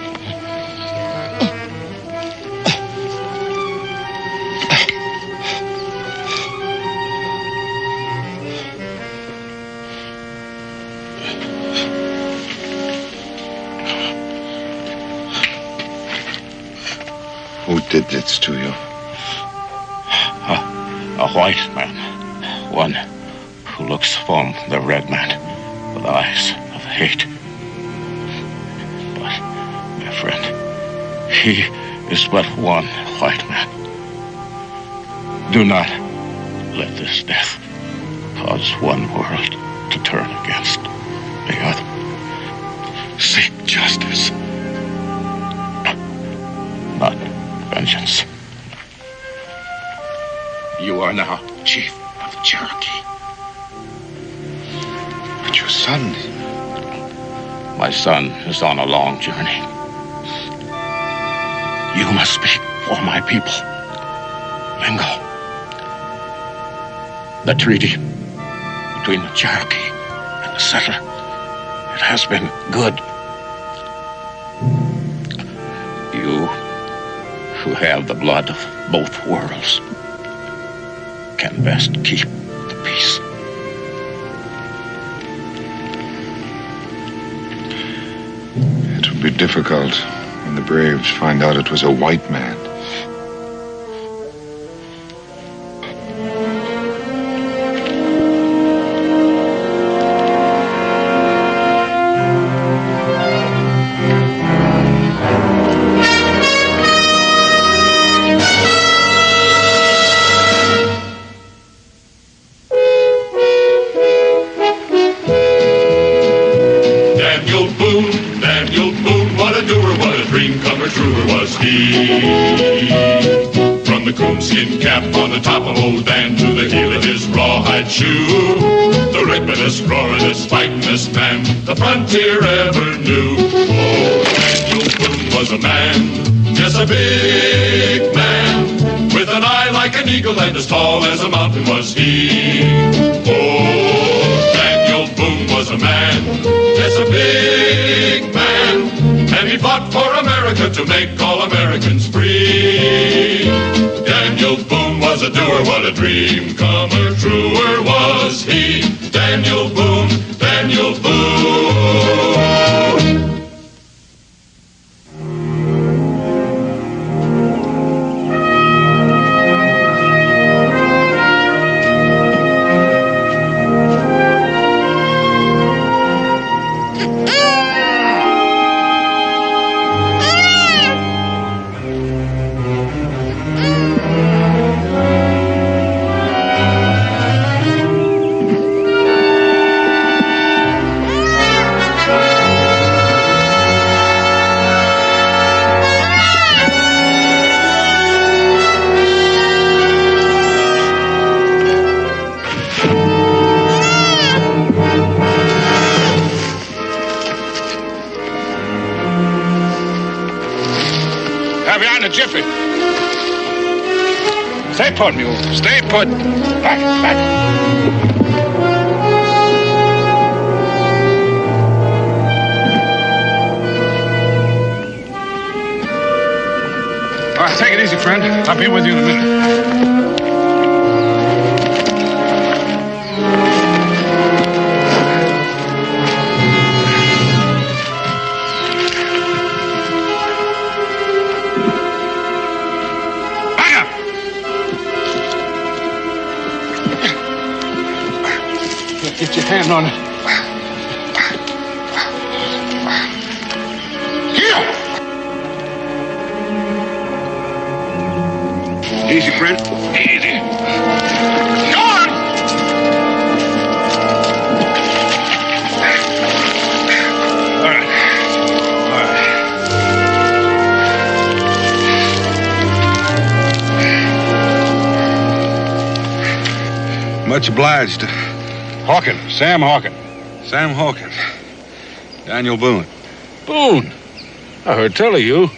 Who did this to you? A white man. One who looks from the red man with eyes of hate. But, my friend, he is but one white man. Do not let this death cause one world to turn against the other. Seek justice, not vengeance. You are now chief of the Cherokee. But your son... My son is on a long journey. You must speak for my people. Mingo. The treaty between the Cherokee and the settler, it has been good. You, who have the blood of both worlds, can best keep the peace. It will be difficult when the braves find out it was a white man. Daniel Boone, what a doer, what a dream comer, truer was he. From the coonskin cap on the top of old Dan to the heel of his rawhide shoe, the rippin'est, roaring'est, fighting'est man the frontier ever knew. Oh, Daniel Boone was a man, yes, a big man, with an eye like an eagle and as tall as a mountain was he. Oh, Daniel Boone was a man, yes, a big man, and he fought for America to make all Americans free. Daniel Boone was a doer, what a dream comer, truer was he. Daniel Boone, Daniel Boone. Jiffy. Stay put, mule. Stay put. Back, back. All right, take it easy, friend. I'll be with you in a minute. Get your hand on it. Here! Easy, friend. Easy. Go on! All right. All right. Much obliged. Hawkins, Sam Hawkins. Sam Hawkins. Daniel Boone. Boone? I heard tell of you.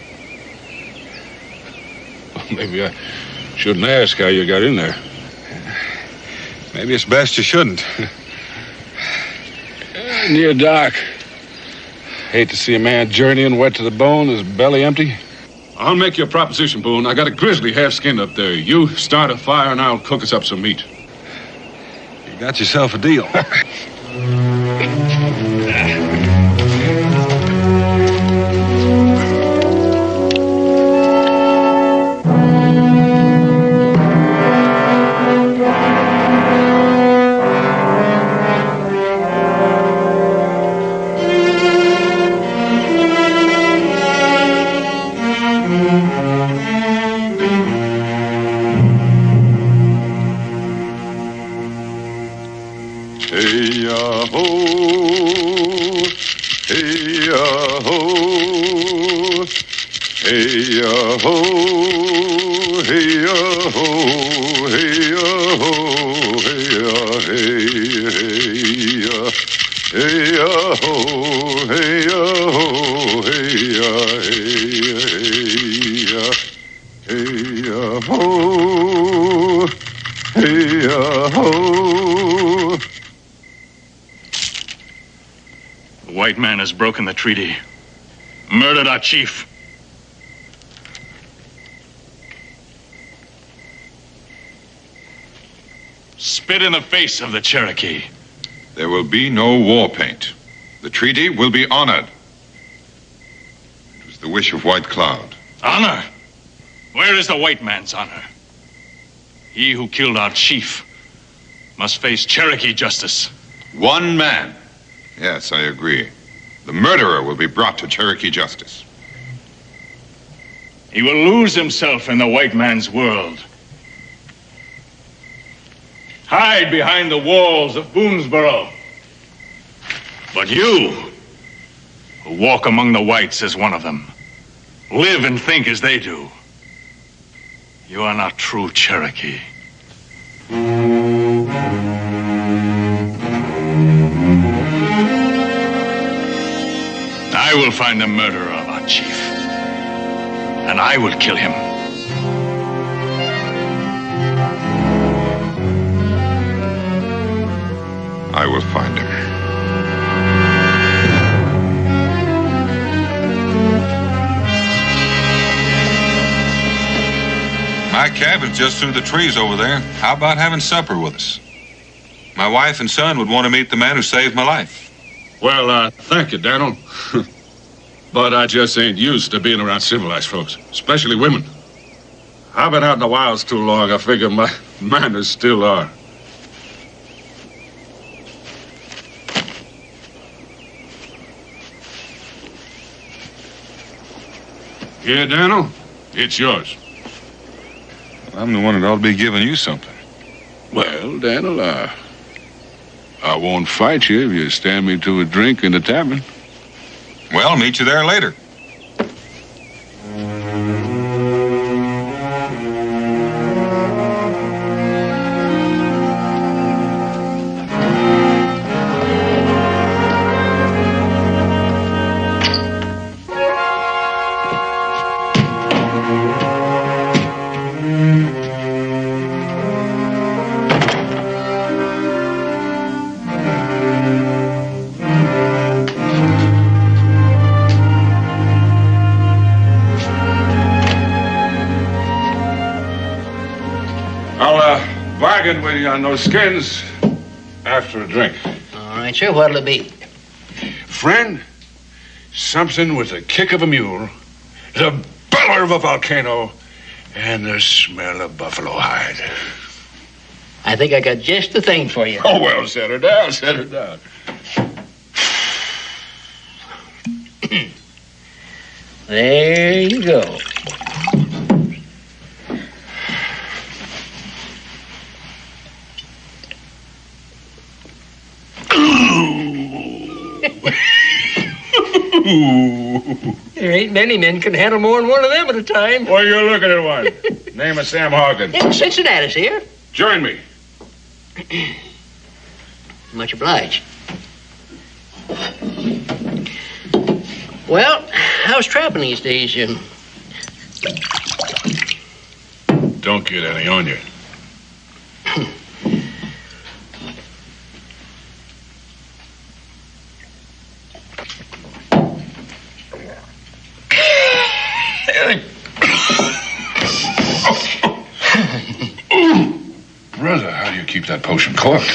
Well, maybe I shouldn't ask how you got in there. Maybe it's best you shouldn't. Near dark. Hate to see a man journeying wet to the bone, his belly empty. I'll make you a proposition, Boone. I got a grizzly half-skinned up there. You start a fire and I'll cook us up some meat. You got yourself a deal. Hey-ya-ho, hey-ya-ho. hey-ya-ho, hey-ya-ho, hey-ya, hey-ya, hey-ya-ho, hey-ya-ho, hey-ya, hey-ya, hey-ya-ho, hey-ya-ho. The white man has broken the treaty, murdered our chief. Spit in the face of the Cherokee. There will be no war paint. The treaty will be honored. It was the wish of White Cloud. Honor? Where is the white man's honor? He who killed our chief must face Cherokee justice. One man. Yes, I agree. The murderer will be brought to Cherokee justice. He will lose himself in the white man's world. Hide behind the walls of Boonesboro. But you, who walk among the whites as one of them, live and think as they do, you are not true Cherokee. I will find the murderer of our chief, and I will kill him. I will find him. My cabin's just through the trees over there. How about having supper with us? My wife and son would want to meet the man who saved my life. Well, thank you, Daniel. But I just ain't used to being around civilized folks, especially women. I've been out in the wilds too long. I figure my manners still are. Yeah, Daniel, it's yours. I'm the one that ought to be giving you something. Well, Daniel, I won't fight you if you stand me to a drink in the tavern. Well, I'll meet you there later. With you on those skins after a drink. All right, sir. What'll it be? Friend, something with the kick of a mule, the bellow of a volcano, and the smell of buffalo hide. I think I got just the thing for you. Oh, well, set her down, set her down. There you go. There ain't many men can handle more than one of them at a time. Well, you're looking at one. Name of Sam Hawkins. Yeah, Cincinnati's here. Join me. Much obliged. Well, how's trapping these days? Don't get any on you. Brother, how do you keep that potion corked?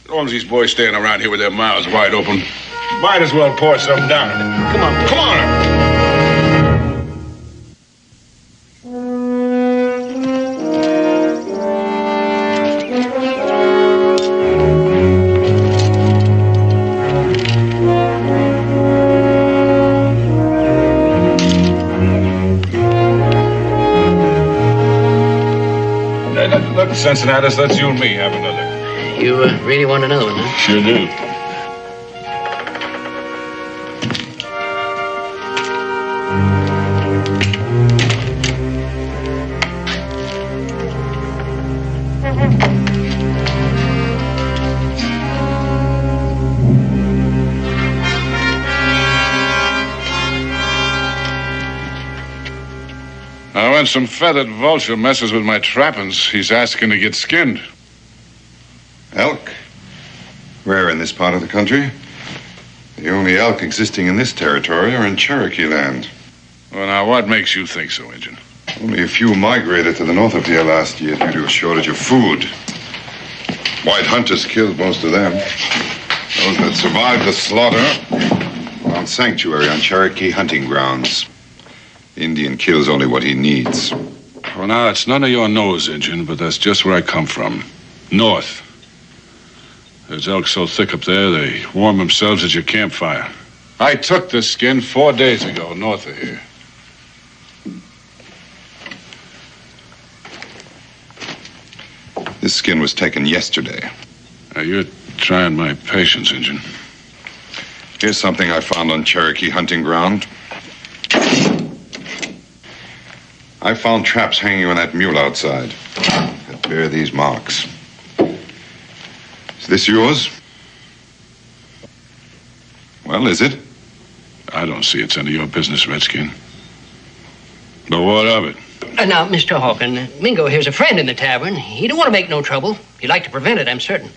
As long as these boys staying around here with their mouths wide open, might as well pour something down in it. Come on, come on! Look, Cincinnatus, let's you and me have another. You really want another one, huh? Sure do. Now, when some feathered vulture messes with my trappings, he's asking to get skinned. Elk? Rare in this part of the country. The only elk existing in this territory are in Cherokee land. Well, now, what makes you think so, Injun? Only a few migrated to the north of here last year due to a shortage of food. White hunters killed most of them. Those that survived the slaughter found sanctuary on Cherokee hunting grounds. The Indian kills only what he needs. Well, now, it's none of your nose, Injun, but that's just where I come from. North. There's elk so thick up there, they warm themselves at your campfire. I took this skin 4 days ago, north of here. This skin was taken yesterday. Now, you're trying my patience, Injun. Here's something I found on Cherokee hunting ground. I found traps hanging on that mule outside that bear these marks. Is this yours? Well, is it? I don't see it's any of your business, Redskin. But what of it? Now, Mr. Hawken, Mingo here's a friend in the tavern. He don't want to make no trouble. He'd like to prevent it, I'm certain.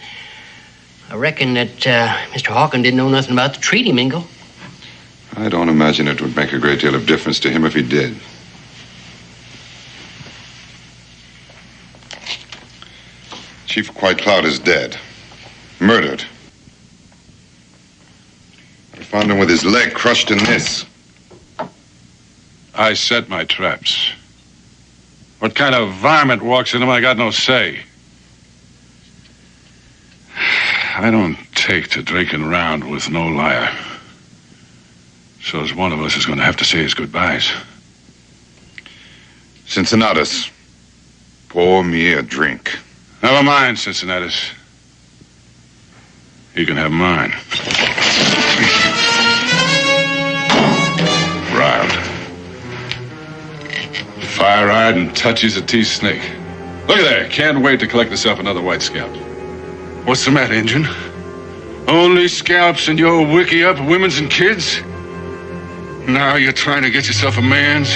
I reckon that Mr. Hawken didn't know nothing about the treaty, Mingo. I don't imagine it would make a great deal of difference to him if he did. Chief White Cloud is dead. Murdered. I found him with his leg crushed in this. I set my traps. What kind of varmint walks in them, I got no say. I don't take to drinking around with no liar. So's one of us is going to have to say his goodbyes. Cincinnatus, pour me a drink. Never mind, Cincinnatus. You can have mine. Riled. Fire-eyed and touchy as a tea-snake. Look at there. Can't wait to collect myself another white scalp. What's the matter, Injun? Only scalps in your wiki-up women's and kids? Now you're trying to get yourself a man's?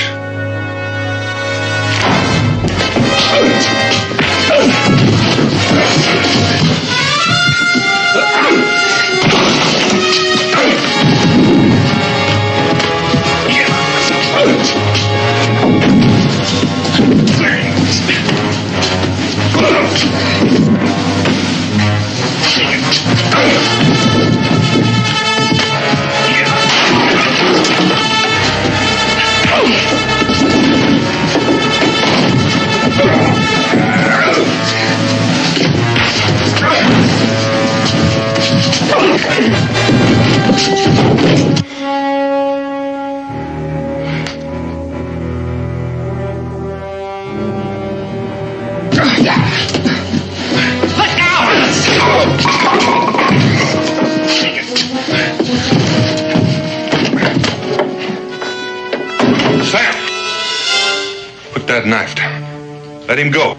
That knife down. Let him go.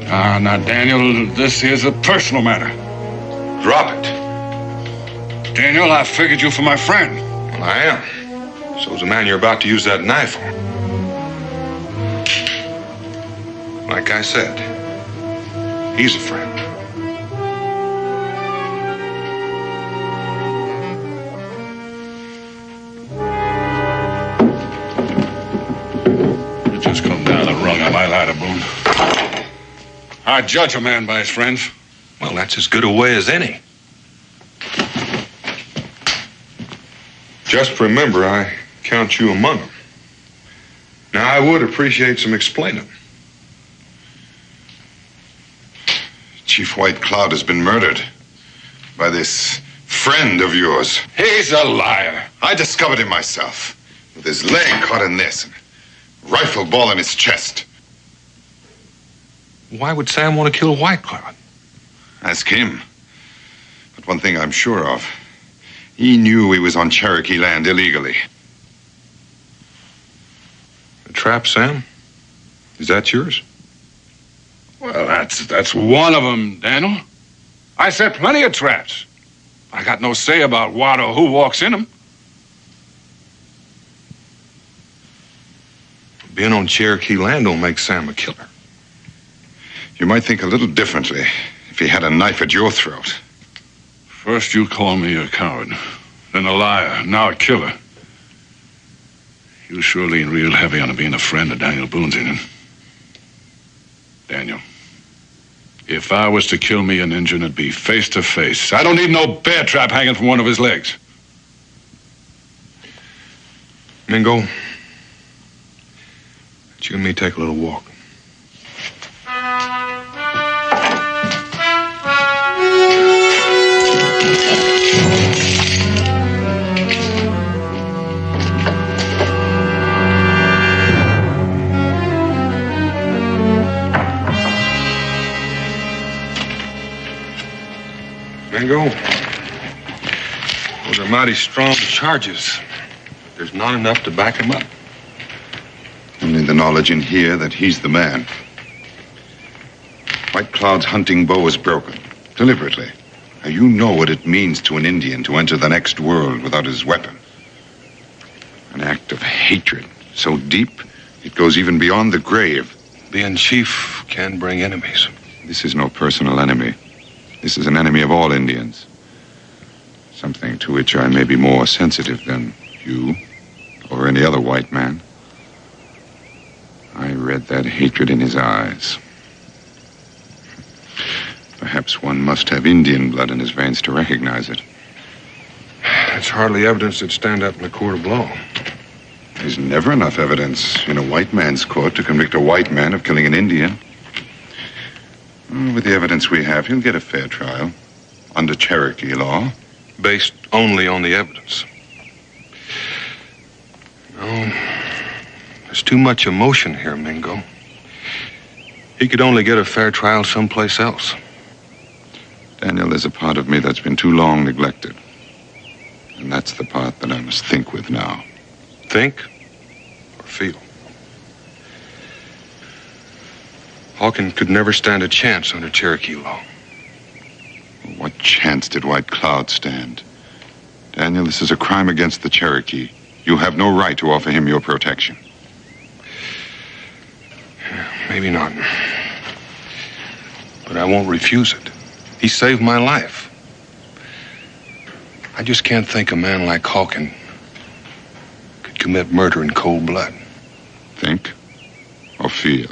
Now, Daniel, this is a personal matter. Drop it. Daniel, I figured you for my friend. Well, I am. So's the man you're about to use that knife on. Like I said, he's a friend. My ladder, Boone. I judge a man by his friends. Well, that's as good a way as any. Just remember, I count you among them. Now, I would appreciate some explaining. Chief White Cloud has been murdered by this friend of yours. He's a liar. I discovered him myself, with his leg caught in this, and a rifle ball in his chest. Why would Sam want to kill White Cloud? Ask him. But one thing I'm sure of, he knew he was on Cherokee land illegally. A trap, Sam? Is that yours? Well, that's one of them, Daniel. I set plenty of traps. I got no say about what or who walks in them. Being on Cherokee land don't make Sam a killer. You might think a little differently if he had a knife at your throat. First you call me a coward, then a liar, now a killer. You sure lean real heavy on being a friend of Daniel Boone's, ain't it? Daniel, if I was to kill me an Injun, it'd be face to face. I don't need no bear trap hanging from one of his legs. Mingo, let you and me take a little walk. Mingo, those are mighty strong charges. There's not enough to back him up. Only the knowledge in here that he's the man. White Cloud's hunting bow is broken, deliberately. Now, you know what it means to an Indian to enter the next world without his weapon. An act of hatred so deep, it goes even beyond the grave. Being chief can bring enemies. This is no personal enemy. This is an enemy of all Indians. Something to which I may be more sensitive than you or any other white man. I read that hatred in his eyes. Perhaps one must have Indian blood in his veins to recognize it. It's hardly evidence that'd stand up in a court of law. There's never enough evidence in a white man's court to convict a white man of killing an Indian. With the evidence we have, he'll get a fair trial under Cherokee law. Based only on the evidence. No, there's too much emotion here, Mingo. He could only get a fair trial someplace else. Daniel, there's a part of me that's been too long neglected. And that's the part that I must think with now. Think or feel? Hawkins could never stand a chance under Cherokee law. What chance did White Cloud stand? Daniel, this is a crime against the Cherokee. You have no right to offer him your protection. Maybe not. But I won't refuse it. He saved my life. I just can't think a man like Hawkins could commit murder in cold blood. Think or feel?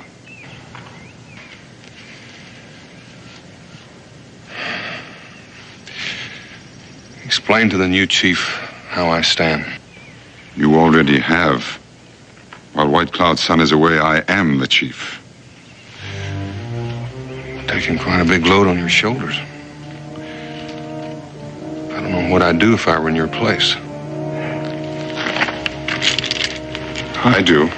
Explain to the new chief how I stand. You already have. While White Cloud's son is away, I am the chief. Taking quite a big load on your shoulders. I don't know what I'd do if I were in your place. I do.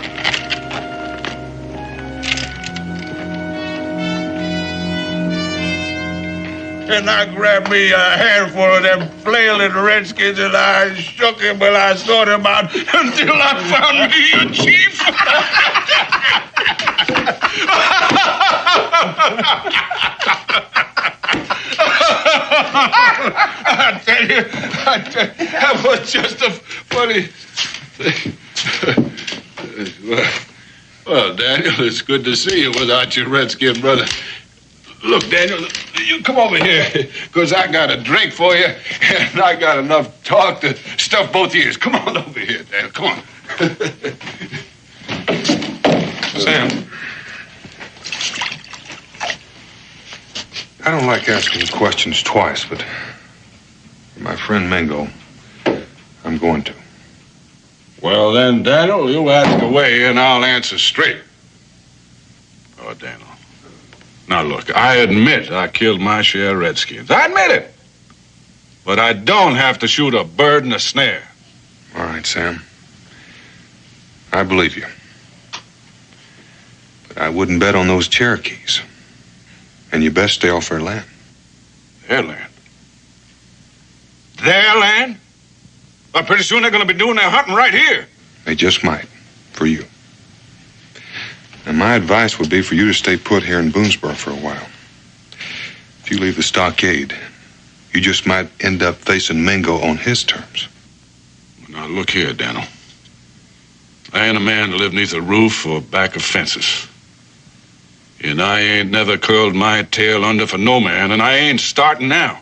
And I grabbed me a handful of them flailing redskins and I shook him and I sorted him out until I found me a chief. I tell you, that was just a funny thing. Well, Daniel, it's good to see you without your redskin brother. Look, Daniel, you come over here, because I got a drink for you, and I got enough talk to stuff both ears. Come on over here, Daniel, come on. Sam, I don't like asking questions twice, but for my friend Mingo, I'm going to. Well, then, Daniel, you ask away, and I'll answer straight. Oh, Daniel. Now, look, I admit I killed my share of redskins. I admit it. But I don't have to shoot a bird in a snare. All right, Sam. I believe you. But I wouldn't bet on those Cherokees. And you best stay off their land. Their land? Their land? Well, pretty soon they're going to be doing their hunting right here. They just might, for you. And my advice would be for you to stay put here in Boonesboro for a while. If you leave the stockade, you just might end up facing Mingo on his terms. Now, look here, Daniel. I ain't a man to live neath a roof or back of fences. And I ain't never curled my tail under for no man, and I ain't starting now.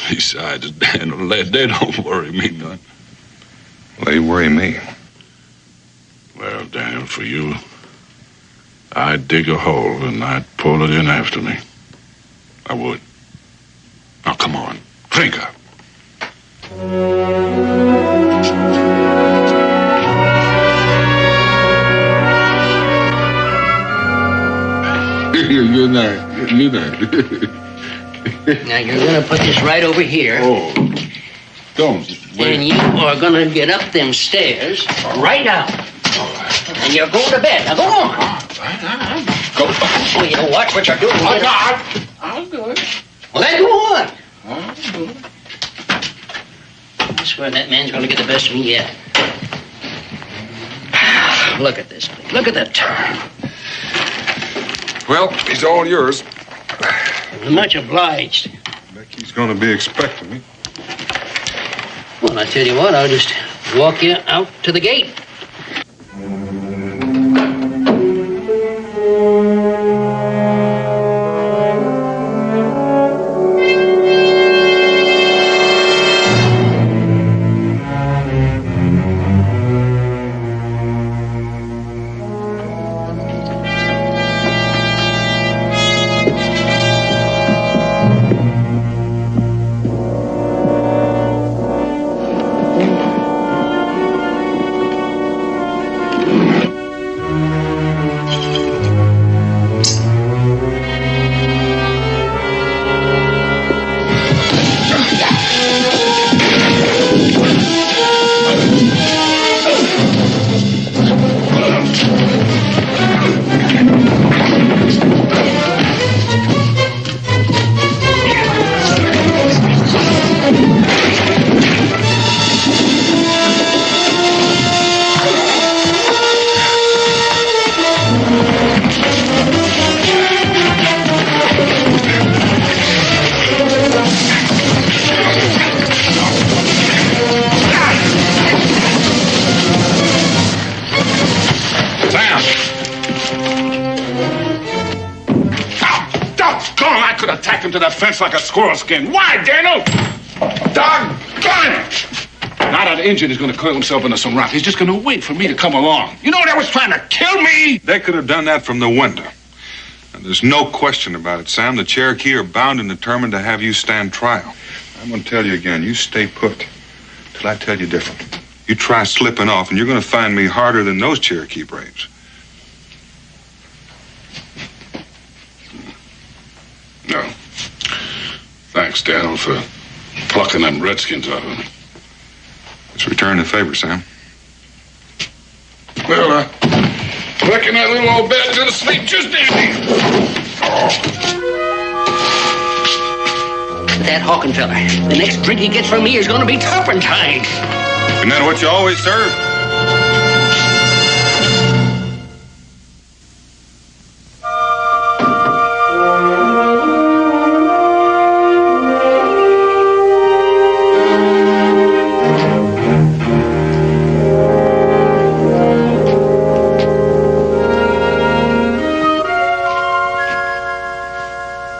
Besides, Daniel, they don't worry me none. They worry me. Well, Daniel, for you, I'd dig a hole and I'd pull it in after me. I would. Now, come on. Drink up. Good night. Good night. Now, you're going to put this right over here. Oh, don't. Wait. And you are going to get up them stairs right out. And you're going to bed. Now, go on. Go. Well, you watch what you're doing. I'll do it. Well, then go on. I'll do it. I swear that man's going to get the best of me yet. Look at this. Look at that turn. Well, he's all yours. Much obliged. Becky's going to be expecting me. Well, I tell you what, I'll just walk you out to the gate. To that fence like a squirrel skin. Why, Daniel? Doggone it! Now that Injun is going to coil himself into some rock. He's just going to wait for me to come along. You know they was trying to kill me? They could have done that from the window. And there's no question about it, Sam. The Cherokee are bound and determined to have you stand trial. I'm going to tell you again, you stay put till I tell you different. You try slipping off, and you're going to find me harder than those Cherokee braves. No. Thanks, Daniel, for plucking them redskins out of me. Let's return the favor, Sam. Well, I reckon that little old bed's gonna sleep just dandy. That Hawkin fella, the next drink he gets from me is gonna be turpentine. Isn't that what you always serve?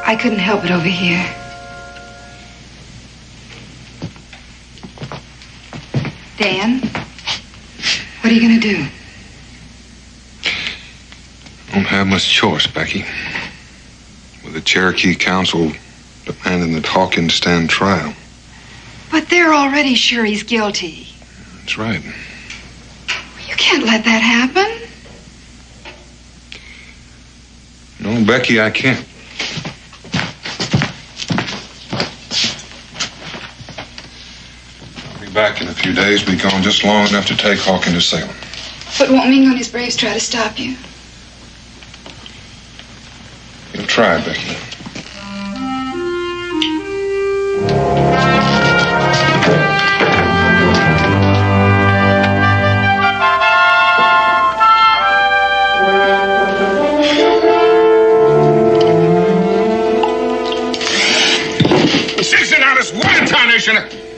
I couldn't help it over here. Dan, what are you going to do? Don't have much choice, Becky. With the Cherokee Council demanding that Hawkins stand trial. But they're already sure he's guilty. That's right. You can't let that happen. No, Becky, I can't. I'll be back in a few days. Be gone just long enough to take Hawkins to Salem. But won't Mingo and his braves try to stop you? You'll try, Becky.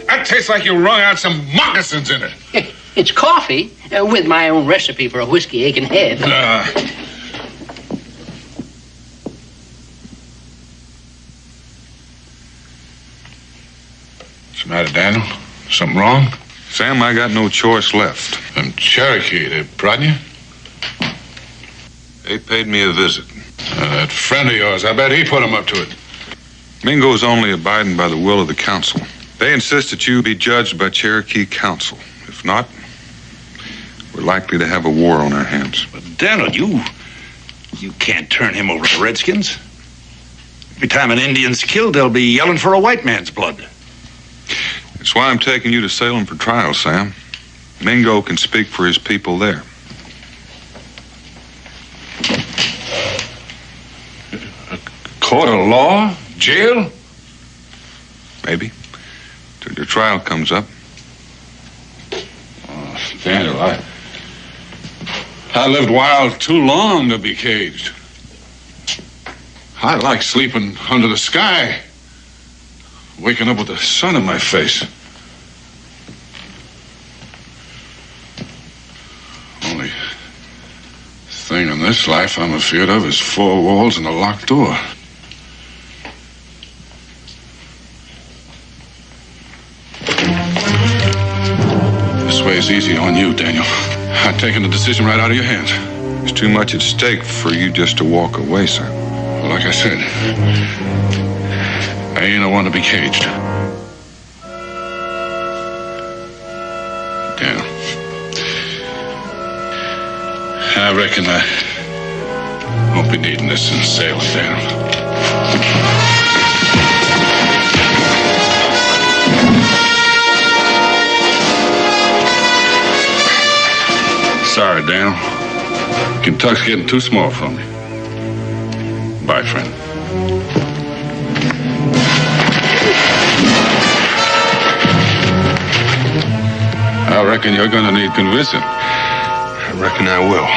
That tastes tastes like you wrung out some moccasins in it. It's coffee with my own recipe for a whiskey aching head. What's the matter, Daniel? Something wrong? Sam, I got no choice left. Them Cherokee, they brought you? They paid me a visit. That friend of yours, I bet he put him up to it. Mingo's only abiding by the will of the council. They insist that you be judged by Cherokee council. If not, we're likely to have a war on our hands. But Daniel, you can't turn him over to the Redskins. Every time an Indian's killed, they'll be yelling for a white man's blood. That's why I'm taking you to Salem for trial, Sam. Mingo can speak for his people there. A court of law? Jail? Maybe. Till your trial comes up. Oh, Daniel, I lived wild too long to be caged. I like sleeping under the sky, waking up with the sun in my face. Only thing in this life I'm afraid of is four walls and a locked door. This way is easy on you, Daniel. I've taken the decision right out of your hands. There's too much at stake for you just to walk away, sir. Well, like I said, I ain't the one to be caged. Daniel, I reckon I won't be needing this in Salem, Daniel. Sorry, Daniel. Kentucky's getting too small for me. Bye, friend. I reckon you're gonna need convincing. I reckon I will.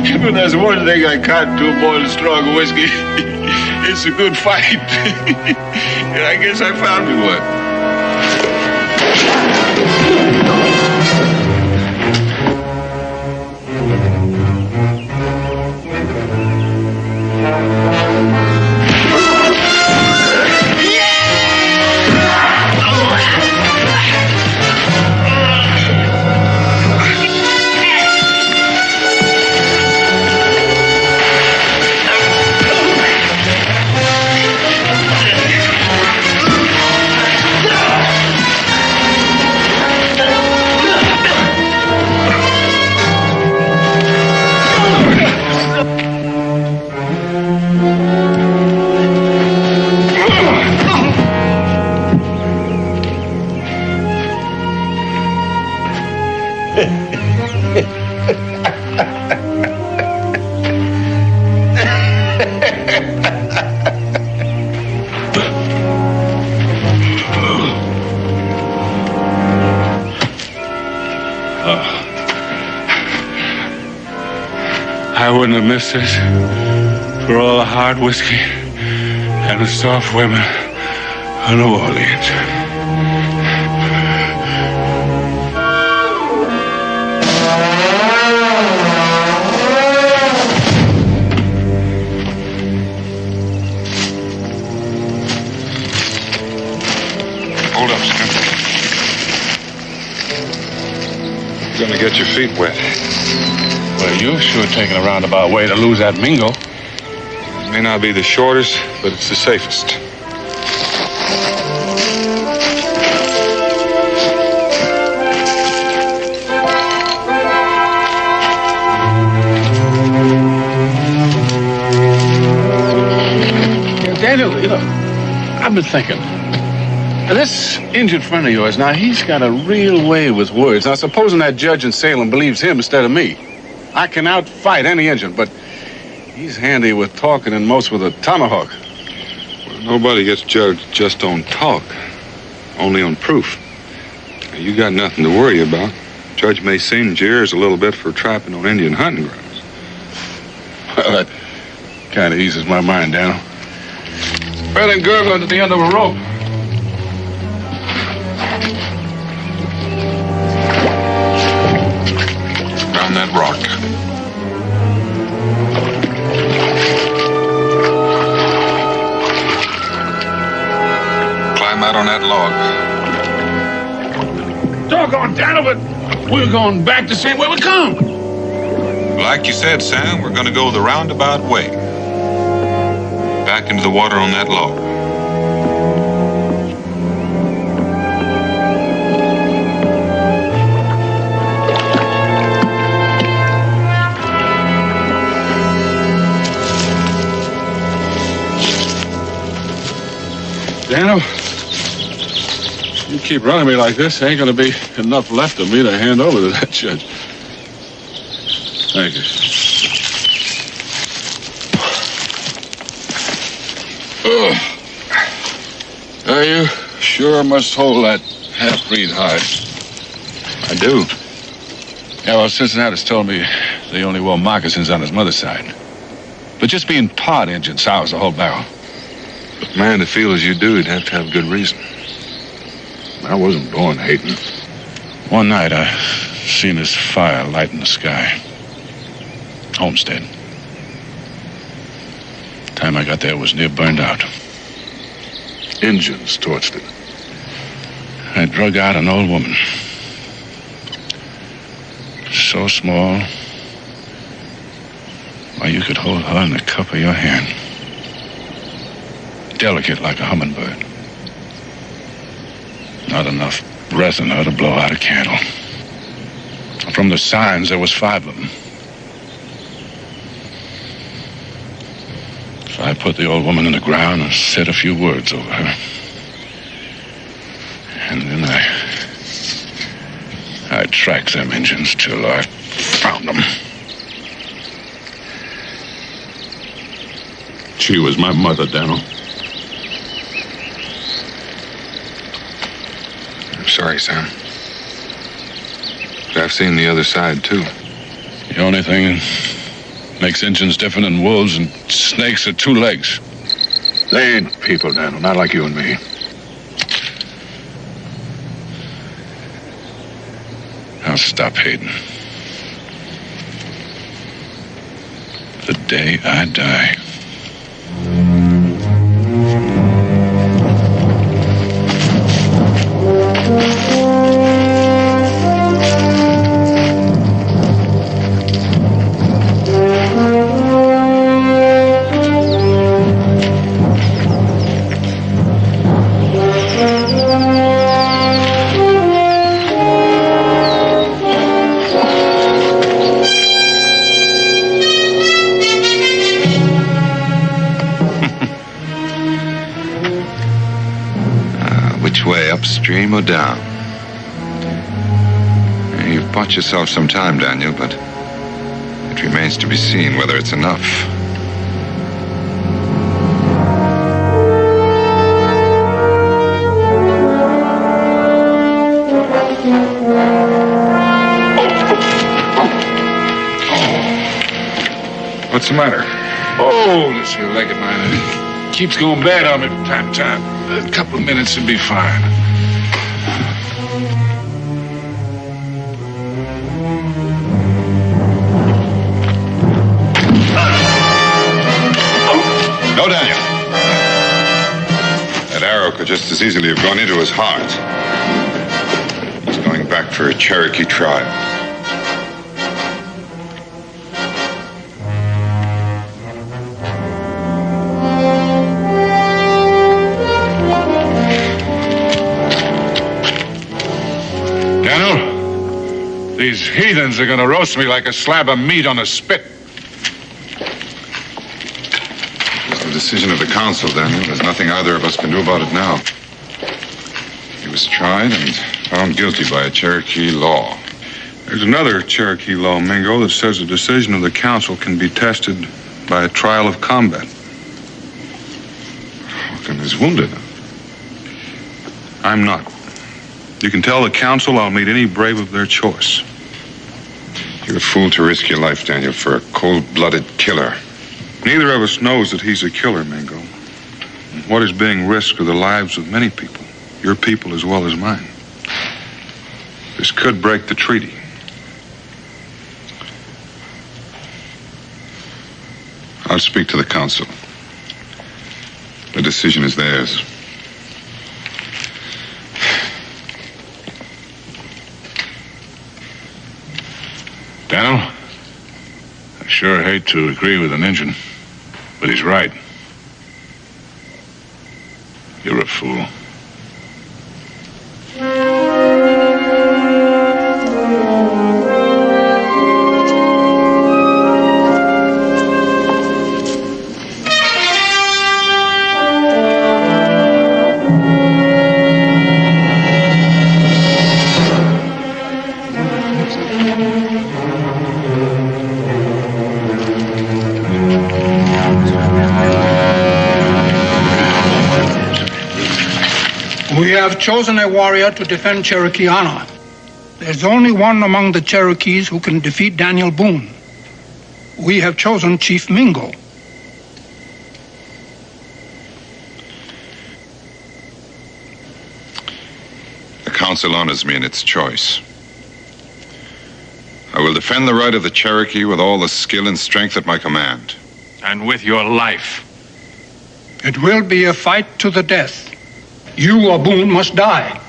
Even there's one thing I can't do more than strong whiskey. It's a good fight. And I guess I found me one. I wouldn't have missed this for all the hard whiskey and the soft women of New Orleans. Hold up, Sam. You're gonna get your feet wet. Well, you're sure taking a roundabout way to lose that Mingo. It may not be the shortest, but it's the safest. Daniel, I've been thinking. Now, this injured friend of yours, now, he's got a real way with words. Now, supposing that judge in Salem believes him instead of me. I can outfight any Indian, but he's handy with talking and most with a tomahawk. Well, nobody gets judged just on talk, only on proof. You got nothing to worry about. Judge may sing jeers a little bit for trapping on Indian hunting grounds. Well, that kind of eases my mind, Daniel. Better than gurgling at the end of a rope. Down that rock. Climb out on that log. Doggone, Daniel, but we're going back the same way we come. Like you said, Sam, we're going to go the roundabout way. Back into the water on that log. Daniel, you keep running me like this, ain't gonna be enough left of me to hand over to that judge. Thank you. You sure must hold that half-breed hide. I do. Yeah, well, Cincinnati's told me they only wore moccasins on his mother's side. But just being part Indian sours the whole barrel. But man, to feel as you do, you'd have to have good reason. I wasn't born hating. One night, I seen this fire light in the sky. Homestead. Time I got there, it was near burned out. Indians torched it. I drug out an old woman. So small, why, you could hold her in the cup of your hand. Delicate like a hummingbird. Not enough breath in her to blow out a candle. From the signs, there was 5 of them. So I put the old woman in the ground and said a few words over her. And then I tracked them Indians till I found them. She was my mother, Daniel. I'm sorry, Sam. But I've seen the other side, too. The only thing makes Indians different than wolves and snakes are 2 legs. They ain't people, Daniel, not like you and me. I'll stop hating. The day I die. Upstream or down? You've bought yourself some time, Daniel, but it remains to be seen whether it's enough. What's the matter? Oh, this here leg of mine, it keeps going bad on me from time to time. A couple of minutes and be fine. No, Daniel. That arrow could just as easily have gone into his heart. He's going back for a Cherokee tribe. These heathens are gonna roast me like a slab of meat on a spit. It's the decision of the council, Daniel. There's nothing either of us can do about it now. He was tried and found guilty by a Cherokee law. There's another Cherokee law, Mingo, that says the decision of the council can be tested by a trial of combat. Hawken is wounded. I'm not. You can tell the council I'll meet any brave of their choice. You're a fool to risk your life, Daniel, for a cold-blooded killer. Neither of us knows that he's a killer, Mingo. What is being risked are the lives of many people, your people as well as mine. This could break the treaty. I'll speak to the council. The decision is theirs. Daniel, I sure hate to agree with an Injun, but he's right. You're a fool. We have chosen a warrior to defend Cherokee honor. There's only one among the Cherokees who can defeat Daniel Boone. We have chosen Chief Mingo. The council honors me in its choice. I will defend the right of the Cherokee with all the skill and strength at my command. And with your life. It will be a fight to the death. You or Boone must die.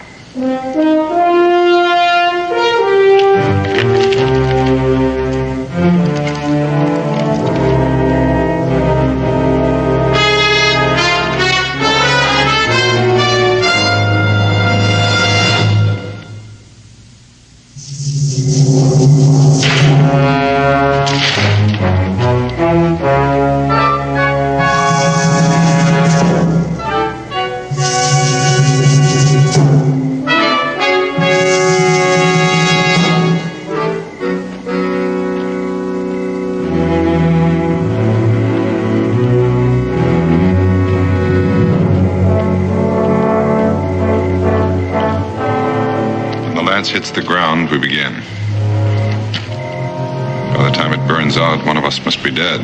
Hits the ground, we begin. By the time it burns out, one of us must be dead.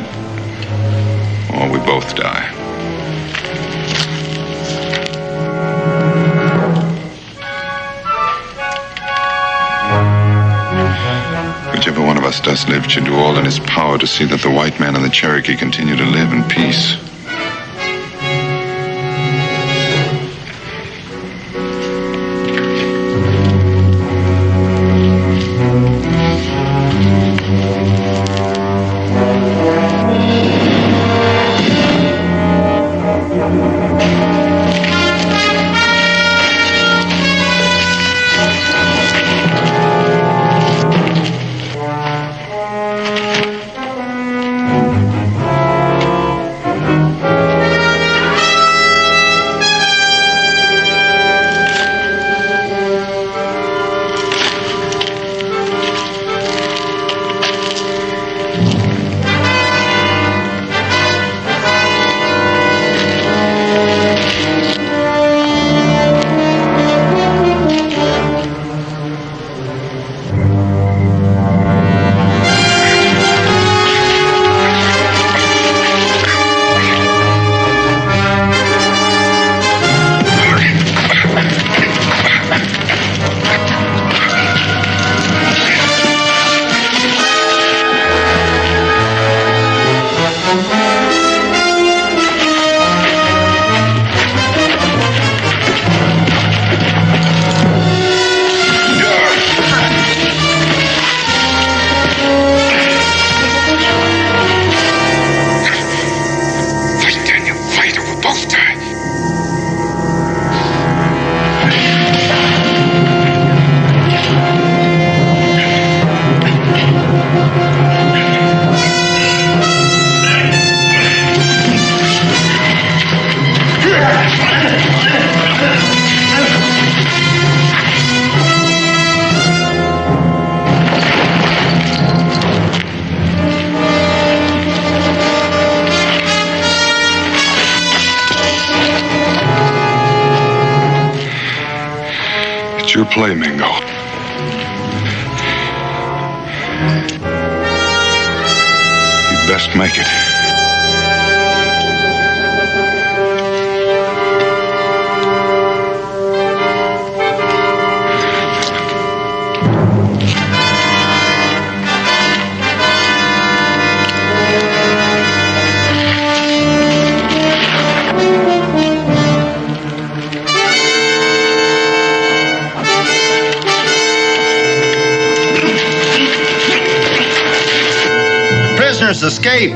Or we both die. Whichever one of us does live should do all in his power to see that the white man and the Cherokee continue to live in peace. play, Mingo. You'd best make it. Escape.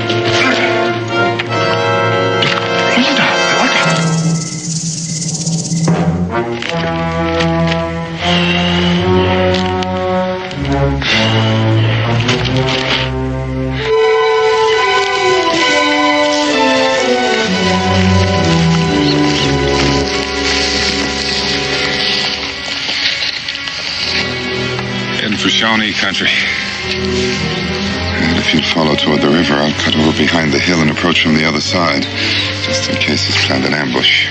Heading for Shawnee country. And if you'd follow toward the river, I'll cut over behind the hill and approach from the other side, just in case he's planned an ambush.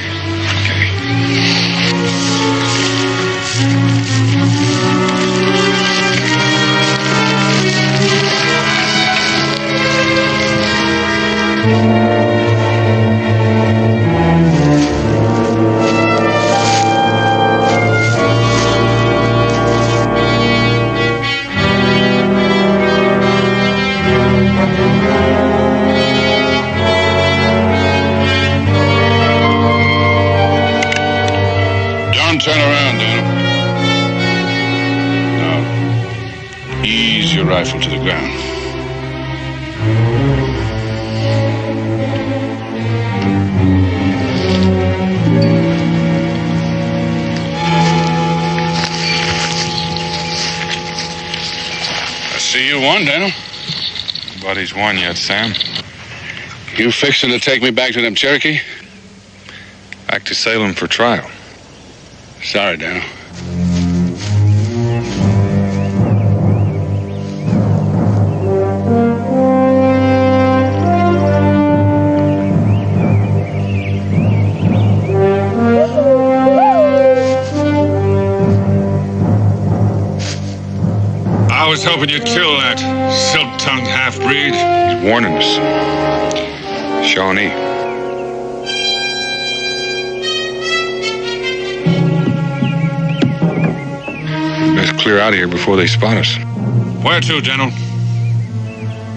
Turn around, Daniel. Now, ease your rifle to the ground. I see you won, Daniel. Nobody's won yet, Sam. You fixing to take me back to them Cherokee? Back to Salem for trial. Sorry, Daniel. I was hoping you'd kill that silk-tongued half-breed. He's warning us. Shawnee. Clear out of here before they spot us. Where to, General?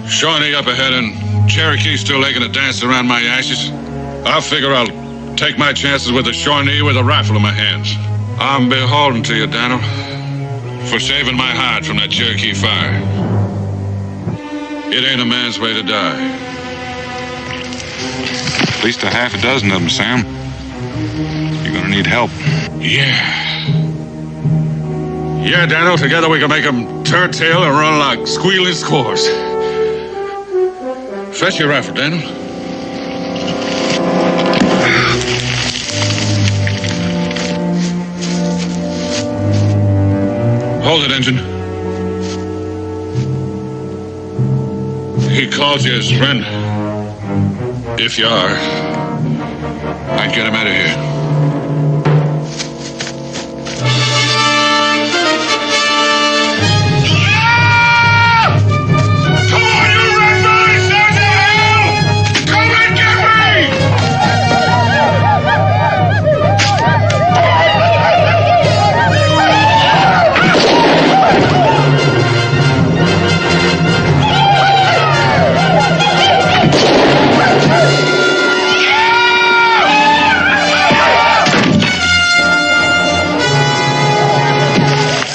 Shawnee up ahead and Cherokee still making a dance around my ashes. I figure I'll take my chances with the Shawnee with a rifle in my hands. I'm beholden to you, Daniel, for saving my hide from that Cherokee fire. It ain't a man's way to die. At least a half a dozen of them, Sam. You're gonna need help. Yeah, Daniel, together we can make them turn tail and run like squealing squaws. Fetch your rifle, Daniel. Hold it, Engine. He calls you his friend. If you are, I'd get him out of here.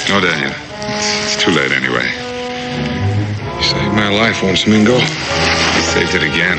No, Daniel. It's too late anyway. You saved my life once, Mingo. You saved it again.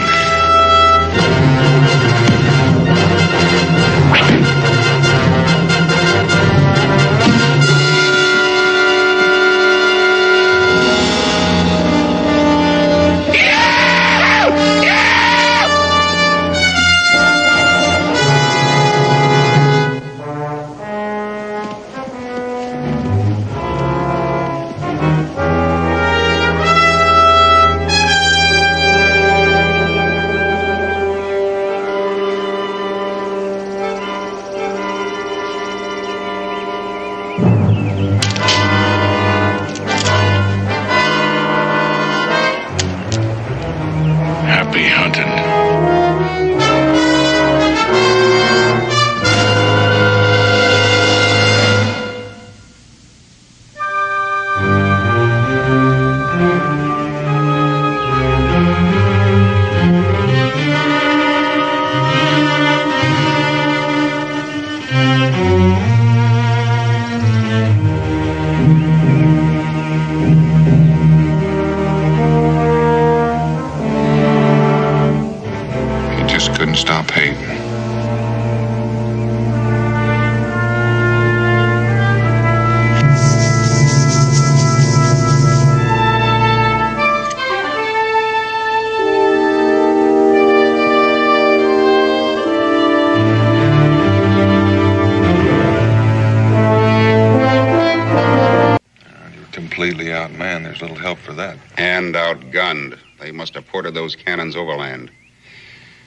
There's little help for that. And outgunned. They must have ported those cannons overland.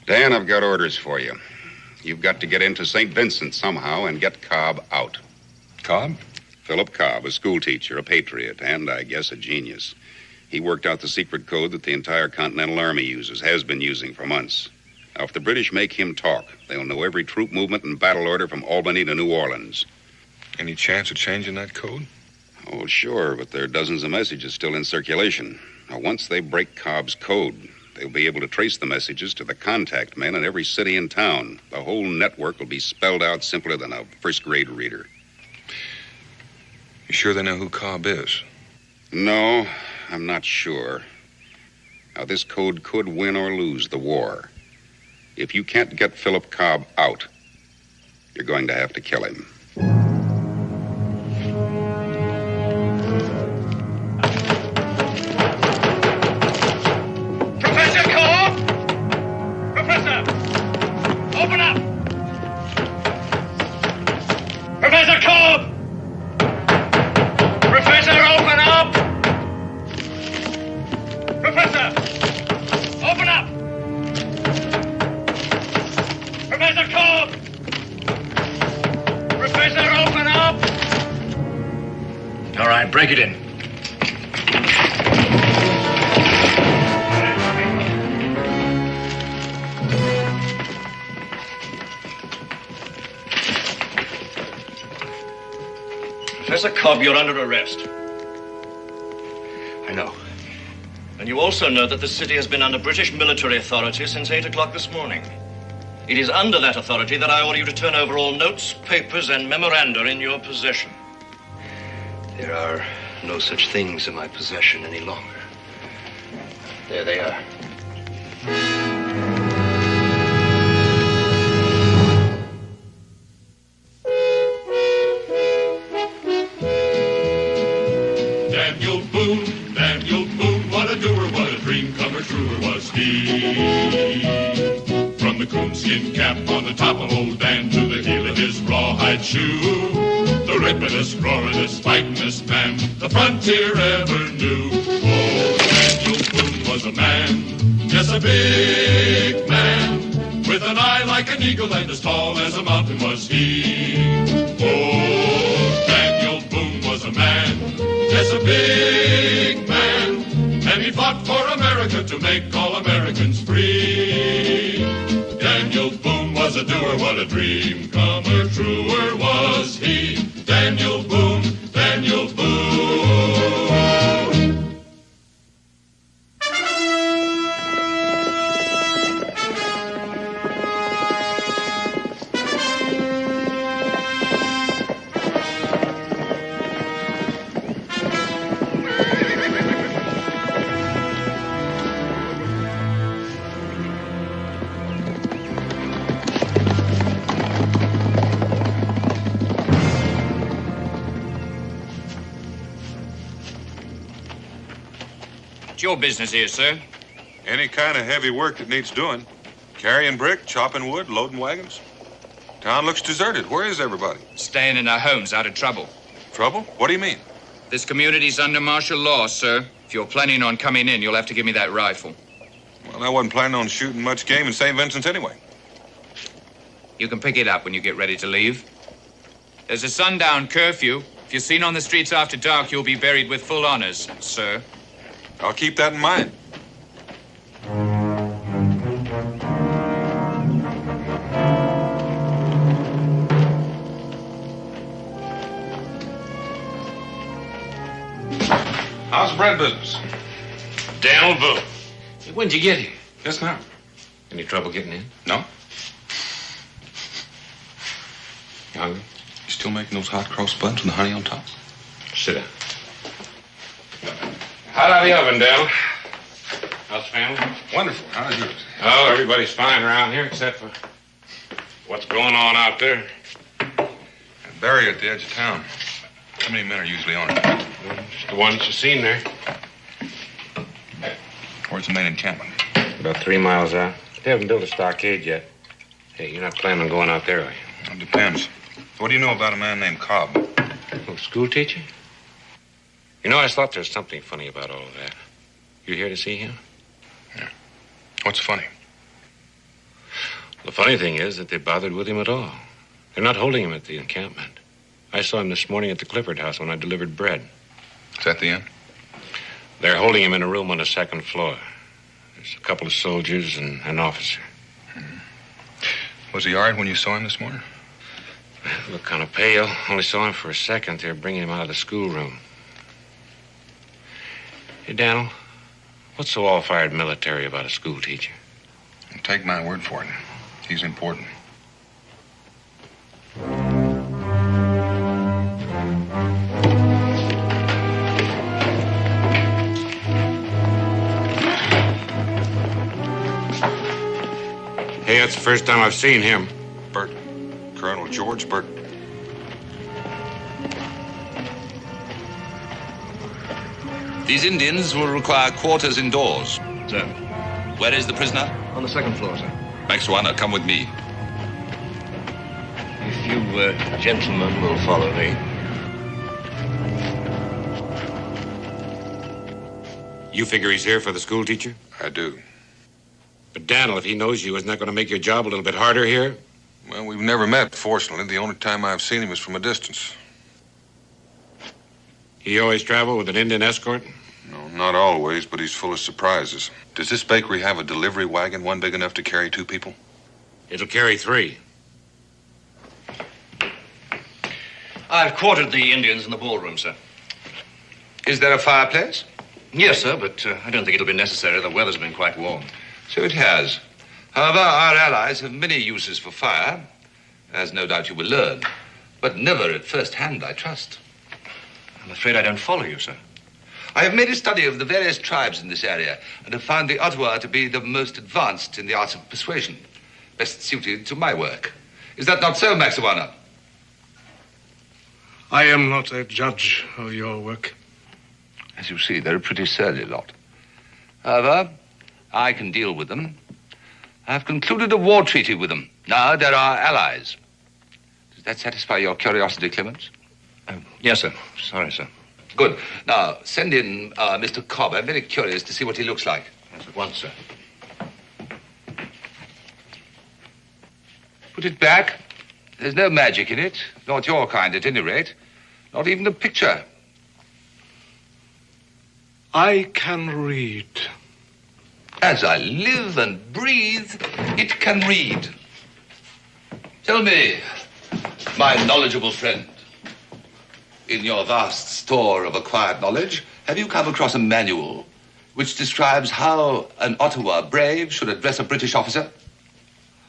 Dan, I've got orders for you. You've got to get into St. Vincent somehow and get Cobb out. Cobb? Philip Cobb, a schoolteacher, a patriot, and I guess a genius. He worked out the secret code that the entire Continental Army uses, has been using for months. Now, if the British make him talk, they'll know every troop movement and battle order from Albany to New Orleans. Any chance of changing that code? Oh, sure, but there are dozens of messages still in circulation. Now, once they break Cobb's code, they'll be able to trace the messages to the contact men in every city and town. The whole network will be spelled out simpler than a first-grade reader. You sure they know who Cobb is? No, I'm not sure. Now, this code could win or lose the war. If you can't get Philip Cobb out, you're going to have to kill him. Professor Cobb! Professor! Open up! Professor Cobb! Professor, open up! Professor! Open up! Professor Cobb! Professor, open up! All right, break it in. Professor Cobb, you're under arrest. I know. And you also know that the city has been under British military authority since 8 o'clock this morning. It is under that authority that I order you to turn over all notes, papers, and memoranda in your possession. There are no such things in my possession any longer. There they are. Daniel Boone, what a doer, what a dream comer, truer was he. From the coonskin cap on the top of old Dan to the heel of his rawhide shoe, the ripidest, roaringest, fightingest man the frontier ever knew. Oh, Daniel Boone was a man, yes, a big man, with an eye like an eagle and as tall as a mountain was he. Oh, Daniel Boone was a man, yes, a big man, and he fought for America to make all Americans free. Daniel Boone was a doer, what a dream comer, truer was he. Daniel Boone, Daniel Boone. What's your business here, sir? Any kind of heavy work that needs doing. Carrying brick, chopping wood, loading wagons. Town looks deserted. Where is everybody? Staying in their homes, out of trouble. Trouble? What do you mean? This community's under martial law, sir. If you're planning on coming in, you'll have to give me that rifle. Well, I wasn't planning on shooting much game in St. Vincent's anyway. You can pick it up when you get ready to leave. There's a sundown curfew. If you're seen on the streets after dark, you'll be buried with full honors, sir. I'll keep that in mind. How's the bread business? Daniel Boone. When'd you get here? Just now. Any trouble getting in? No. You hungry? You still making those hot cross buns with the honey on top? Sit down. Hot out of the oven, Dale. How's the family? Wonderful. How's yours? Oh, everybody's fine around here except for what's going on out there. A barrier at the edge of town. How many men are usually on it? Just the ones you seen there. Where's the main encampment? About 3 miles out. They haven't built a stockade yet. Hey, you're not planning on going out there, are you? It depends. What do you know about a man named Cobb? Oh, school teacher? You know, I thought there's something funny about all of that. You here to see him? Yeah. What's funny? The funny thing is that they bothered with him at all. They're not holding him at the encampment. I saw him this morning at the Clifford house when I delivered bread. Is that the end? They're holding him in a room on the second floor. There's a couple of soldiers and an officer. Was he all right when you saw him this morning? Looked kind of pale. Only saw him for a second. They're bringing him out of the schoolroom. Hey, Daniel, what's so all-fired military about a school teacher? Take my word for it. He's important. Hey, that's the first time I've seen him. Bert. Colonel George Bert. These Indians will require quarters indoors. Sir. Where is the prisoner? On the second floor, sir. Max Warner, come with me. If you gentlemen will follow me. You figure he's here for the school teacher? I do. But Daniel, if he knows you, isn't that going to make your job a little bit harder here? Well, we've never met, fortunately. The only time I've seen him is from a distance. He always travel with an Indian escort? No, not always, but he's full of surprises. Does this bakery have a delivery wagon, one big enough to carry 2 people? It'll carry 3. I've quartered the Indians in the ballroom, sir. Is there a fireplace? Yes, sir, but I don't think it'll be necessary. The weather's been quite warm. So it has. However, our allies have many uses for fire, as no doubt you will learn. But never at first hand, I trust. I'm afraid I don't follow you, sir. I have made a study of the various tribes in this area and have found the Ottawa to be the most advanced in the arts of persuasion, best suited to my work. Is that not so, Max Warner? I am not a judge of your work. As you see, they're a pretty surly lot. However, I can deal with them. I've concluded a war treaty with them. Now they're our allies. Does that satisfy your curiosity, Clements? Yes, sir. Sorry, sir. Good. Now, send in Mr. Cobb. I'm very curious to see what he looks like. Yes, at once, sir. Put it back. There's no magic in it. Not your kind, at any rate. Not even a picture. I can read. As I live and breathe, it can read. Tell me, my knowledgeable friend, in your vast store of acquired knowledge, have you come across a manual which describes how an Ottawa brave should address a British officer?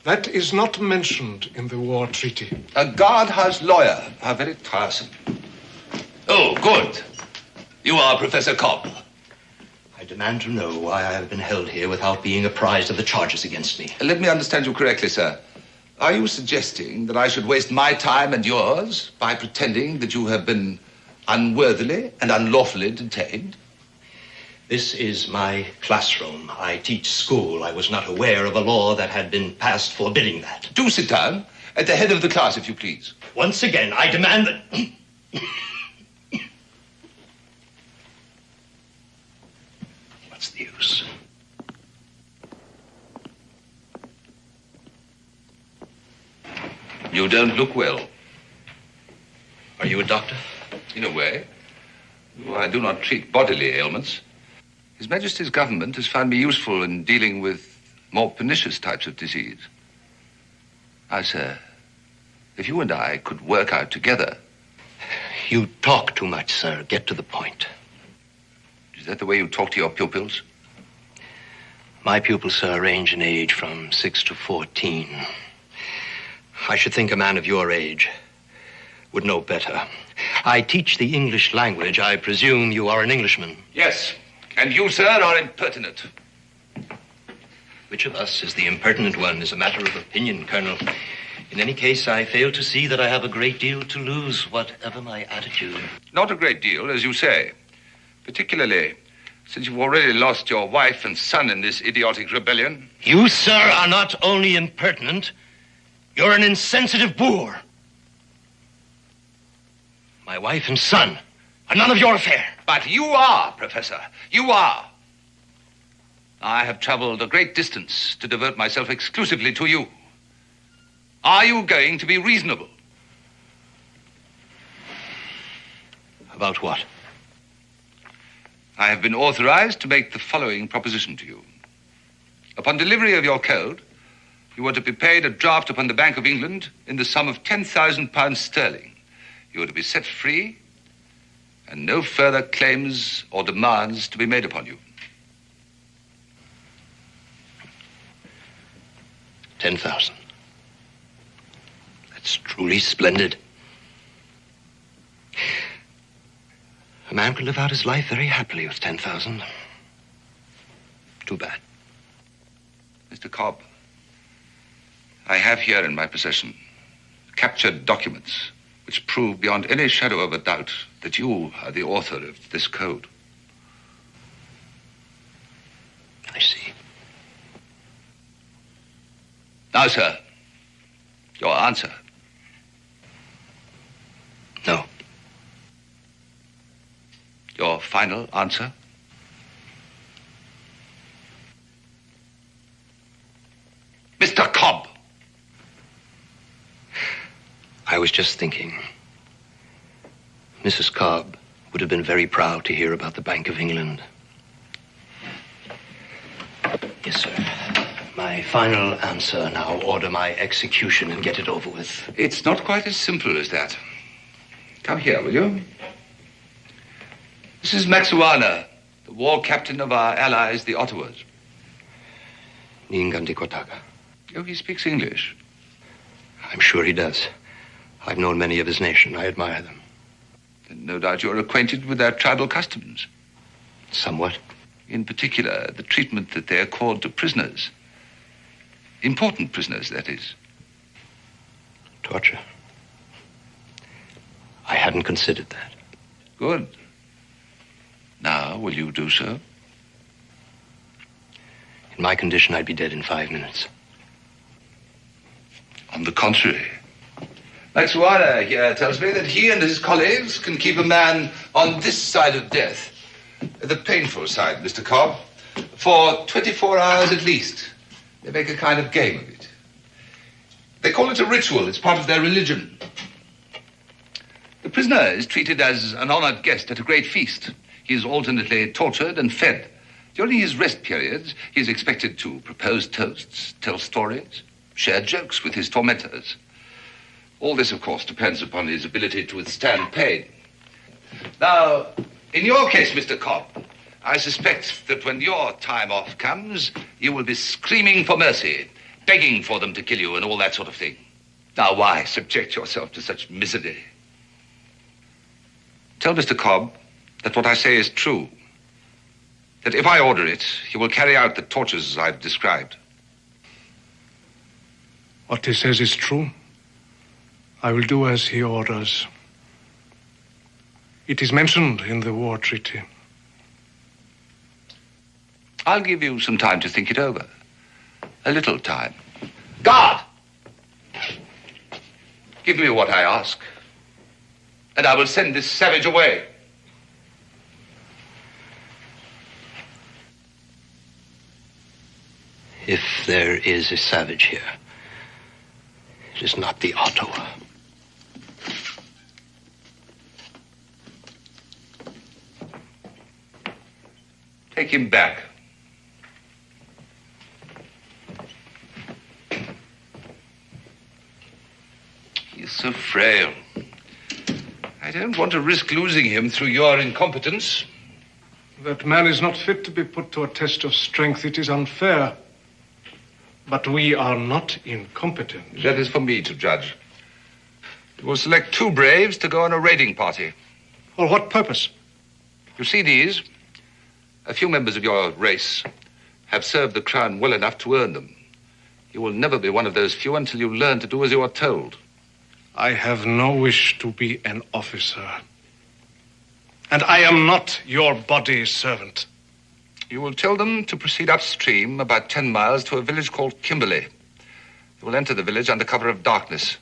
That is not mentioned in the war treaty. A guardhouse lawyer. How very tiresome. Oh, good. You are Professor Cobb. I demand to know why I have been held here without being apprised of the charges against me. Let me understand you correctly, sir. Are you suggesting that I should waste my time and yours by pretending that you have been unworthily and unlawfully detained? This is my classroom. I teach school. I was not aware of a law that had been passed forbidding that. Do sit down. At the head of the class, if you please. Once again, I demand that... What's the use? You don't look well. Are you a doctor? In a way. Though I do not treat bodily ailments. His Majesty's government has found me useful in dealing with more pernicious types of disease. Now, sir, if you and I could work out together... You talk too much, sir. Get to the point. Is that the way you talk to your pupils? My pupils, sir, range in age from 6 to 14. I should think a man of your age would know better. I teach the English language. I presume you are an Englishman. Yes. And you, sir, are impertinent. Which of us is the impertinent one is a matter of opinion, Colonel. In any case, I fail to see that I have a great deal to lose, whatever my attitude. Not a great deal, as you say. Particularly since you've already lost your wife and son in this idiotic rebellion. You, sir, are not only impertinent, you're an insensitive boor. My wife and son are none of your affair. But you are, Professor. You are. I have traveled a great distance to devote myself exclusively to you. Are you going to be reasonable? About what? I have been authorized to make the following proposition to you. Upon delivery of your code, you are to be paid a draft upon the Bank of England in the sum of £10,000 sterling. You are to be set free, and no further claims or demands to be made upon you. 10,000. That's truly splendid. A man could live out his life very happily with 10,000. Too bad. Mr. Cobb, I have here in my possession captured documents which prove beyond any shadow of a doubt that you are the author of this code. I see. Now, sir, your answer. No. Your final answer? Mr. Cobb! I was just thinking. Mrs. Cobb would have been very proud to hear about the Bank of England. Yes, sir. My final answer now. Order my execution and get it over with. It's not quite as simple as that. Come here, will you? This is Maxuana, the war captain of our allies, the Ottawas. Ninganti Kotaka. Oh, he speaks English. I'm sure he does. I've known many of his nation. I admire them. And no doubt you're acquainted with their tribal customs. Somewhat. In particular, the treatment that they accord to prisoners. Important prisoners, that is. Torture. I hadn't considered that. Good. Now, will you do so? In my condition, I'd be dead in 5 minutes. On the contrary. Maxuana here tells me that he and his colleagues can keep a man on this side of death, the painful side, Mr. Cobb, for 24 hours at least. They make a kind of game of it. They call it a ritual. It's part of their religion. The prisoner is treated as an honored guest at a great feast. He is alternately tortured and fed. During his rest periods, he is expected to propose toasts, tell stories, share jokes with his tormentors. All this, of course, depends upon his ability to withstand pain. Now, in your case, Mr. Cobb, I suspect that when your time off comes, you will be screaming for mercy, begging for them to kill you and all that sort of thing. Now, why subject yourself to such misery? Tell Mr. Cobb that what I say is true. That if I order it, he will carry out the tortures I've described. What he says is true. I will do as he orders. It is mentioned in the war treaty. I'll give you some time to think it over. A little time. Guard! Give me what I ask, and I will send this savage away. If there is a savage here, it is not the Ottawa. Take him back. He is so frail. I don't want to risk losing him through your incompetence. That man is not fit to be put to a test of strength. It is unfair. But we are not incompetent. That is for me to judge. You will select 2 braves to go on a raiding party. For what purpose? You see these? A few members of your race have served the crown well enough to earn them. You will never be one of those few until you learn to do as you are told. I have no wish to be an officer. And I am not your body servant. You will tell them to proceed upstream about 10 miles to a village called Kimberley. They will enter the village under cover of darkness.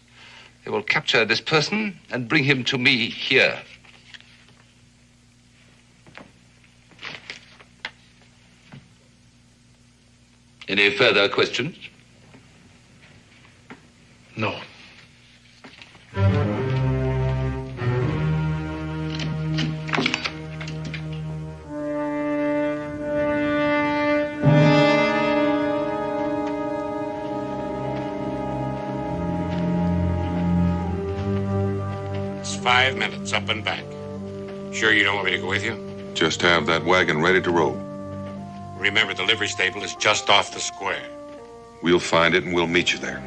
They will capture this person and bring him to me here. Any further questions? No. It's 5 minutes up and back. Sure you don't want me to go with you? Just have that wagon ready to roll. Remember, the livery stable is just off the square. We'll find it and we'll meet you there.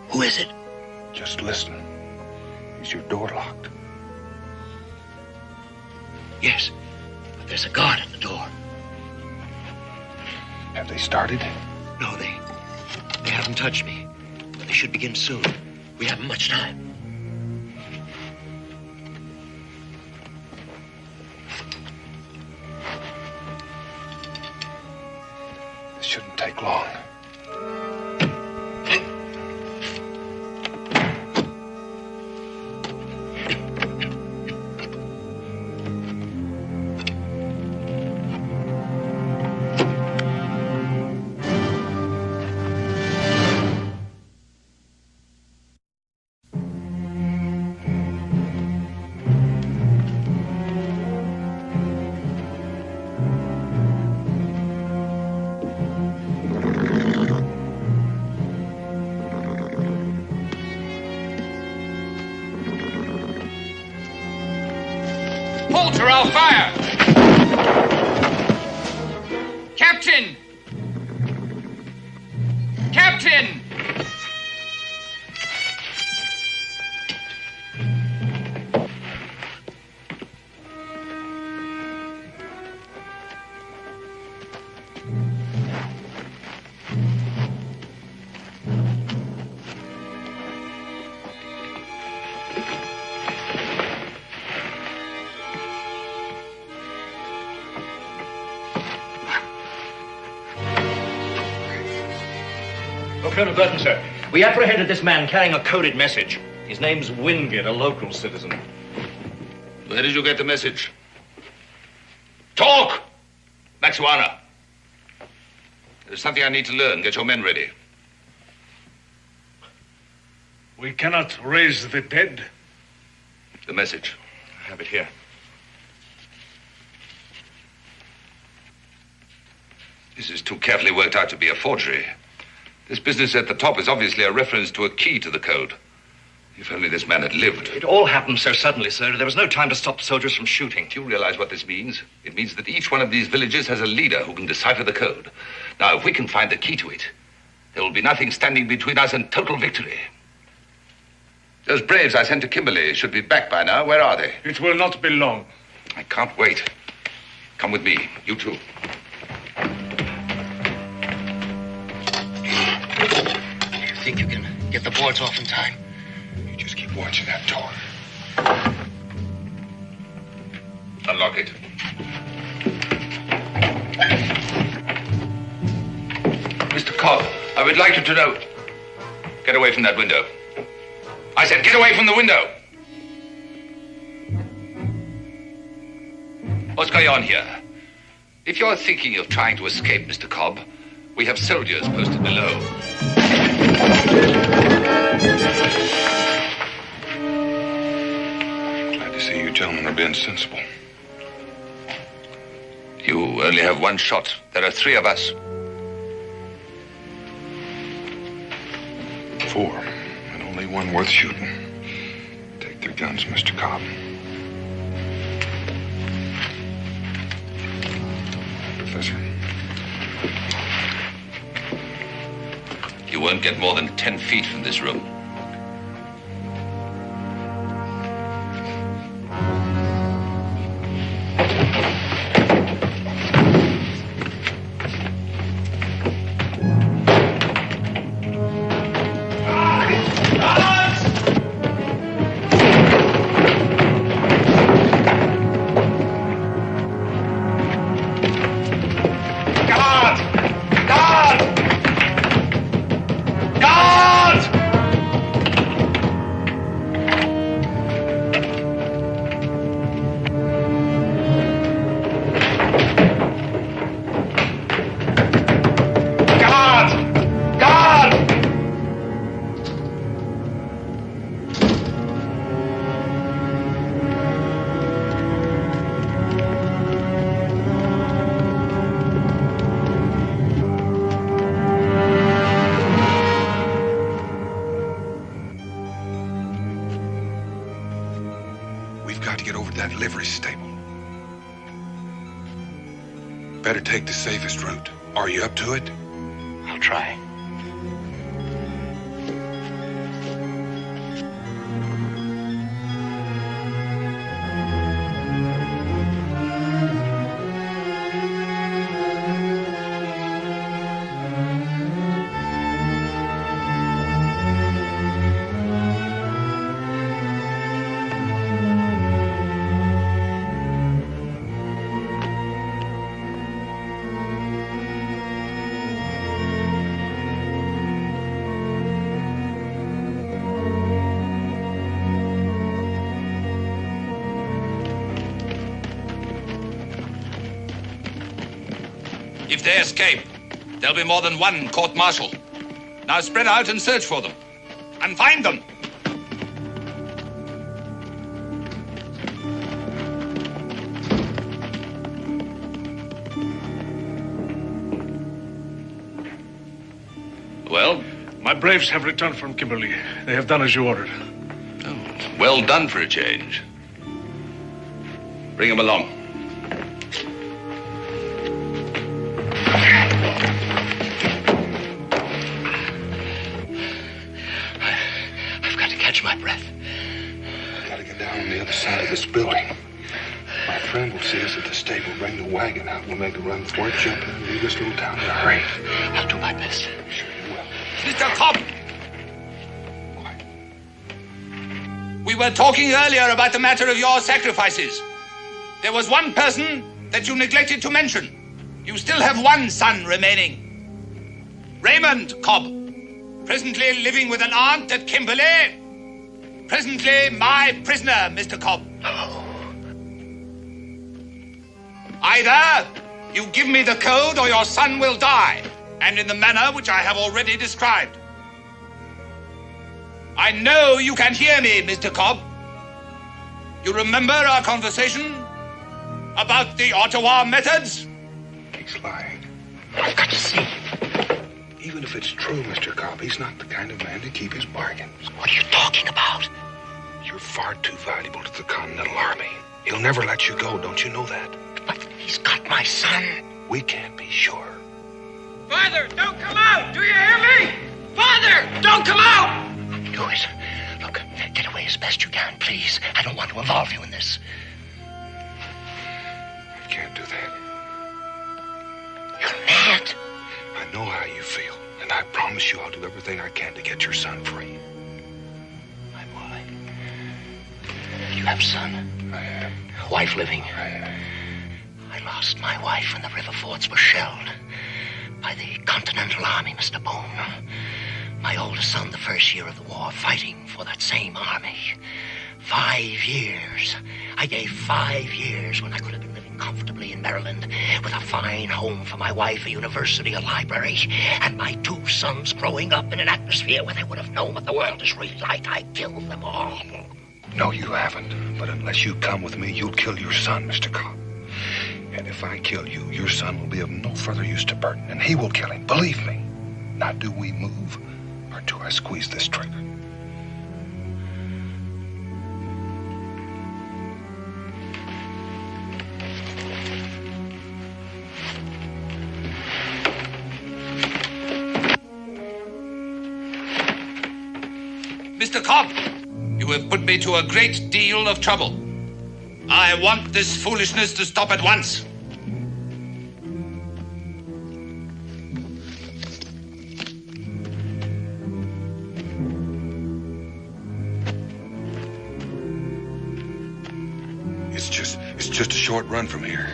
Who is it? Just listen. Is your door locked? Yes, but there's a guard at the door. Have they started? No, they haven't touched me. But they should begin soon. We haven't much time. This shouldn't take long. Or I'll fire! Captain! Captain! Colonel Burton, sir. We apprehended this man carrying a coded message. His name's Wingate, a local citizen. Where did you get the message? Talk! Maxuana. There's something I need to learn. Get your men ready. We cannot raise the dead. The message. I have it here. This is too carefully worked out to be a forgery. This business at the top is obviously a reference to a key to the code. If only this man had lived. It all happened so suddenly, sir. There was no time to stop the soldiers from shooting. Do you realize what this means? It means that each one of these villages has a leader who can decipher the code. Now, if we can find the key to it, there will be nothing standing between us and total victory. Those braves I sent to Kimberley should be back by now. Where are they? It will not be long. I can't wait. Come with me, you two. You think you can get the boards off in time? You just keep watching that door. Unlock it. Mr. Cobb, I would like you to know. Get away from that window. I said get away from the window. What's going on here? If you're thinking of trying to escape, Mr. Cobb, we have soldiers posted below. Glad to see you gentlemen are being sensible. You only have one shot. There are 3 of us. 4, and only one worth shooting. Take their guns, Mr. Cobb. Professor. You won't get more than 10 feet from this room. Better take the safest route. Are you up to it? I'll try. If they escape, there'll be more than one court-martial. Now spread out and search for them. And find them. Well? My braves have returned from Kimberley. They have done as you ordered. Oh, well done for a change. Bring them along. My breath. I gotta get down on the other side of this building. My friend will see us at the stable, bring the wagon out. We'll make a run for it, jump in, and leave this little town in a hurry. I'll do my best. Sure you will. Mr. Cobb! We were talking earlier about the matter of your sacrifices. There was one person that you neglected to mention. You still have one son remaining. Raymond Cobb. Presently living with an aunt at Kimberley. Presently my prisoner, Mr. Cobb. Either you give me the code or your son will die, and in the manner which I have already described. I know you can hear me, Mr. Cobb. You remember our conversation about the Ottawa methods? He's lying. I've got to see. Even if it's true, Mr. Cobb, he's not the kind of man to keep his bargains. What are you talking about? You're far too valuable to the Continental Army. He'll never let you go, don't you know that? But he's got my son. We can't be sure. Father, don't come out! Do you hear me? Father, don't come out! Do it. Look, get away as best you can, please. I don't want to involve you in this. you feel. And I promise you I'll do everything I can to get your son free. My boy. You have a son? I have. Wife living? I have. I lost my wife when the river forts were shelled by the Continental Army, Mr. Boone. My oldest son, the first year of the war, fighting for that same army. 5 years. I gave 5 years when I could have been living comfortably in Maryland with a fine home for my wife, a university, a library, and my 2 sons growing up in an atmosphere where they would have known what the world is really like. I killed them all. No, you haven't. But unless you come with me, you'll kill your son, Mr. Cobb. And if I kill you, your son will be of no further use to Burton, and he will kill him. Believe me. Now, do we move, or do I squeeze this trigger? Mr. Cobb, you have put me to a great deal of trouble. I want this foolishness to stop at once. It's just a short run from here.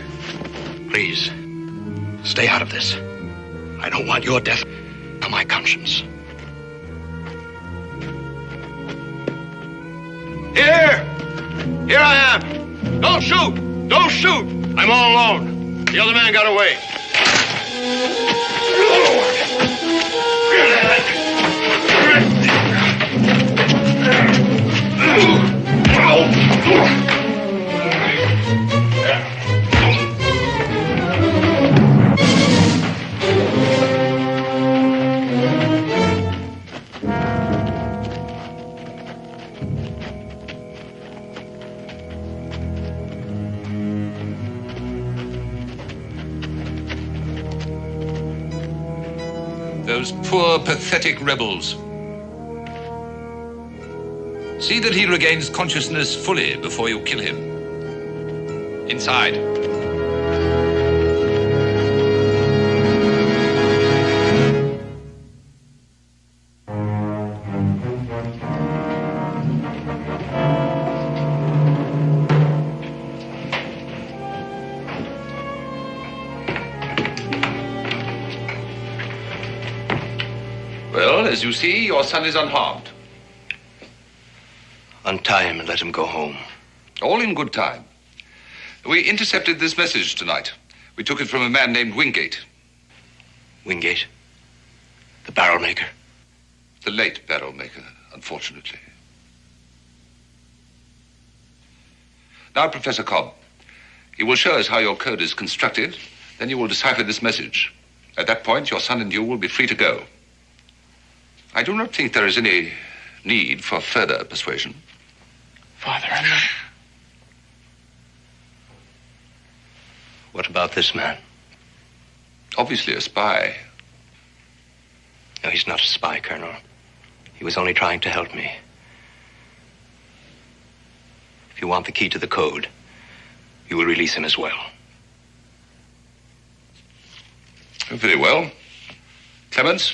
Please, stay out of this. I don't want your death on my conscience. Here! Here I am! Don't shoot! Don't shoot! I'm all alone. The other man got away. Those poor, pathetic rebels. See that he regains consciousness fully before you kill him. Inside. Well, as you see, your son is unharmed. Untie him and let him go home. All in good time. We intercepted this message tonight. We took it from a man named Wingate. Wingate? The barrel maker? The late barrel maker, unfortunately. Now, Professor Cobb, you will show us how your code is constructed. Then you will decipher this message. At that point, your son and you will be free to go. I do not think there is any need for further persuasion. Father, I'm not... What about this man? Obviously a spy. No, he's not a spy, Colonel. He was only trying to help me. If you want the key to the code, you will release him as well. Very well. Clements?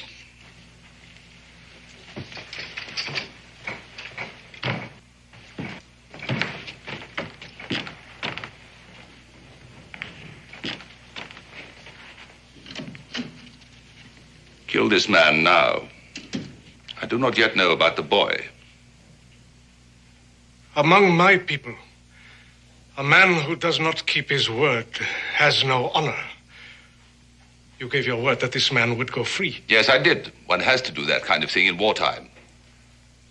Kill this man now. I do not yet know about the boy. Among my people, a man who does not keep his word has no honor. You gave your word that this man would go free. Yes, I did. One has to do that kind of thing in wartime.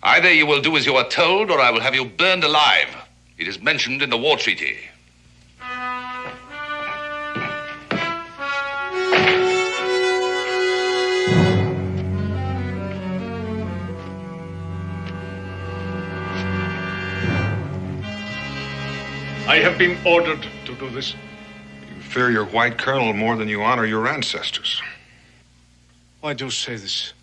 Either you will do as you are told, or I will have you burned alive. It is mentioned in the war treaty. I have been ordered to do this. You fear your white colonel more than you honor your ancestors. Why do you say this?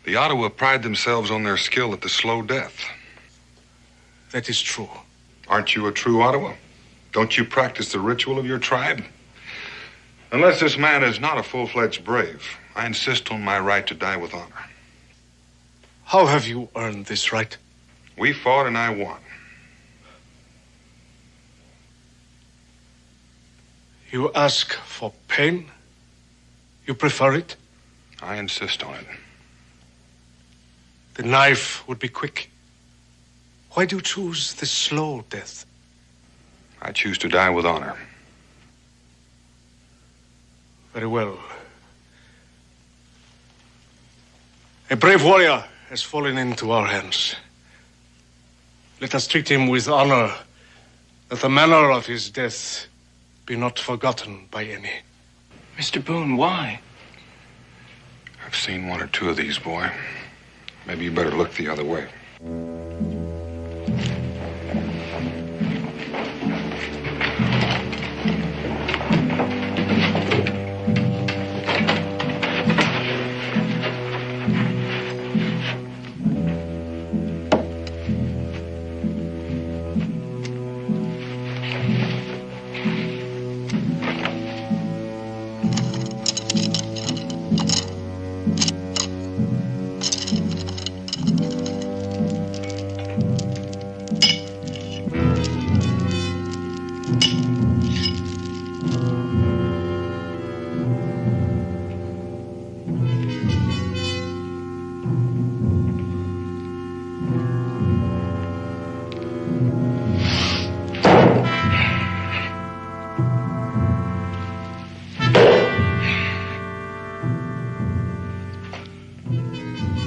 The Ottawa pride themselves on their skill at the slow death. That is true. Aren't you a true Ottawa? Don't you practice the ritual of your tribe? Unless this man is not a full-fledged brave, I insist on my right to die with honor. How have you earned this right? We fought and I won. You ask for pain? You prefer it? I insist on it. The knife would be quick. Why do you choose the slow death? I choose to die with honor. Very well. A brave warrior has fallen into our hands. Let us treat him with honor, that the manner of his death be not forgotten by any. Mr. Boone, why? I've seen one or two of these, boy. Maybe you better look the other way.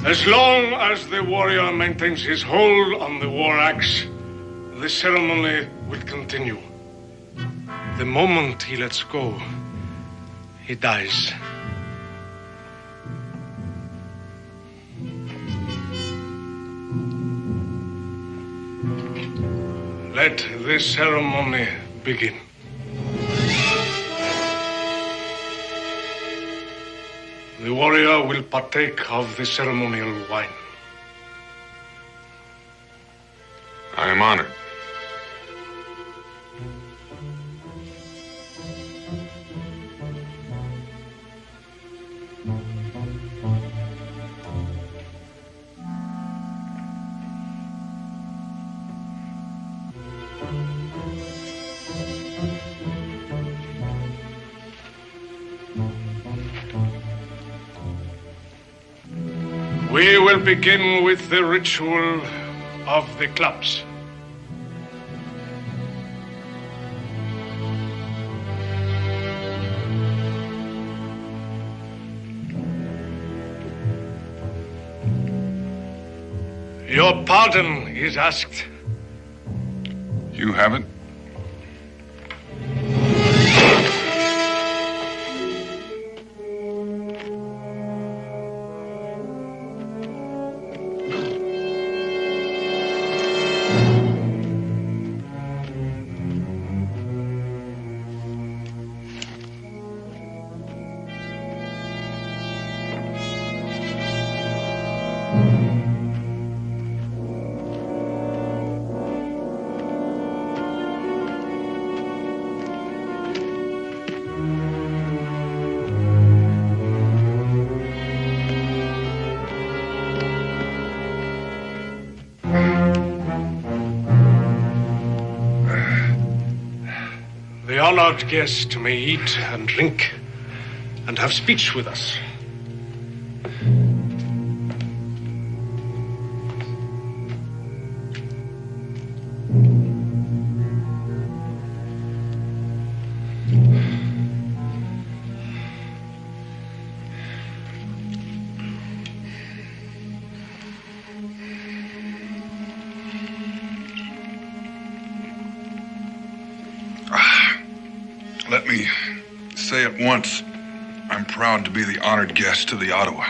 As long as the warrior maintains his hold on the war axe, the ceremony will continue. The moment he lets go, he dies. Let the ceremony begin. The warrior will partake of the ceremonial wine. I am honored. We will begin with the ritual of the clubs. Your pardon is asked. You haven't? The honored guest may eat and drink and have speech with us. Let me say at once, I'm proud to be the honored guest to the Ottawa.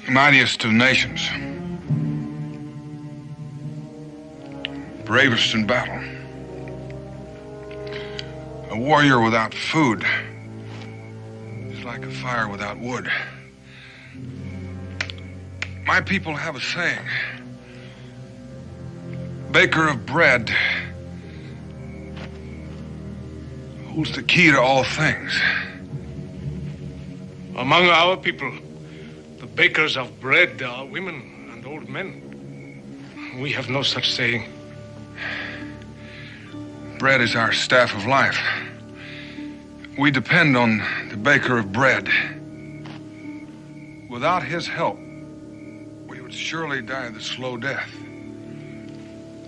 Mightiest of nations. Bravest in battle. A warrior without food is like a fire without wood. My people have a saying. Baker of bread holds the key to all things. Among our people, the bakers of bread are women and old men. We have no such saying. Bread is our staff of life. We depend on the baker of bread. Without his help, we would surely die the slow death.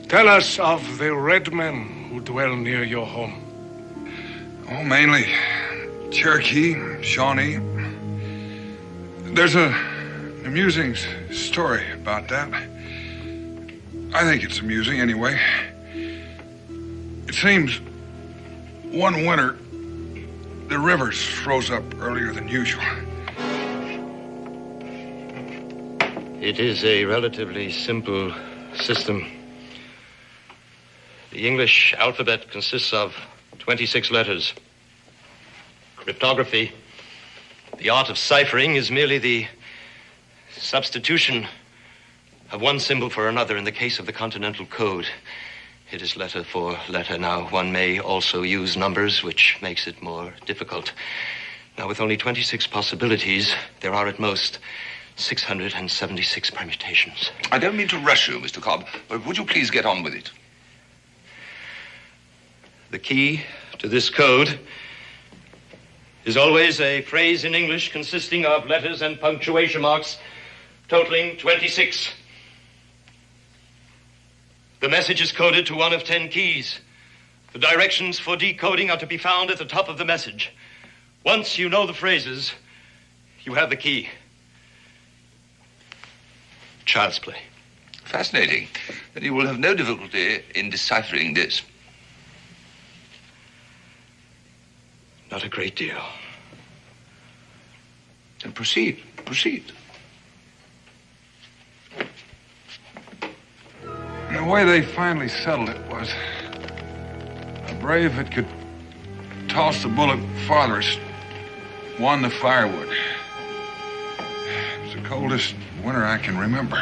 Tell us of the red men who dwell near your home. Oh, mainly Cherokee, Shawnee. There's an amusing story about that. I think it's amusing anyway. It seems one winter, the rivers froze up earlier than usual. It is a relatively simple system. The English alphabet consists of 26 letters. Cryptography, the art of ciphering, is merely the substitution of one symbol for another. In the case of the Continental Code, it is letter for letter. Now, one may also use numbers, which makes it more difficult. Now, with only 26 possibilities, there are at most 676 permutations. I don't mean to rush you, Mr. Cobb, but would you please get on with it? The key to this code is always a phrase in English consisting of letters and punctuation marks totaling 26. The message is coded to one of 10 keys. The directions for decoding are to be found at the top of the message. Once you know the phrases, you have the key. Child's play. Fascinating. Then you will have no difficulty in deciphering this. Not a great deal. Then proceed. The way they finally settled it was a brave that could toss the bullet farthest won the firewood. It was the coldest winter I can remember.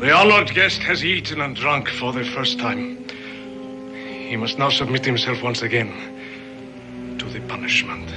The honored guest has eaten and drunk for the first time. He must now submit himself once again to the punishment.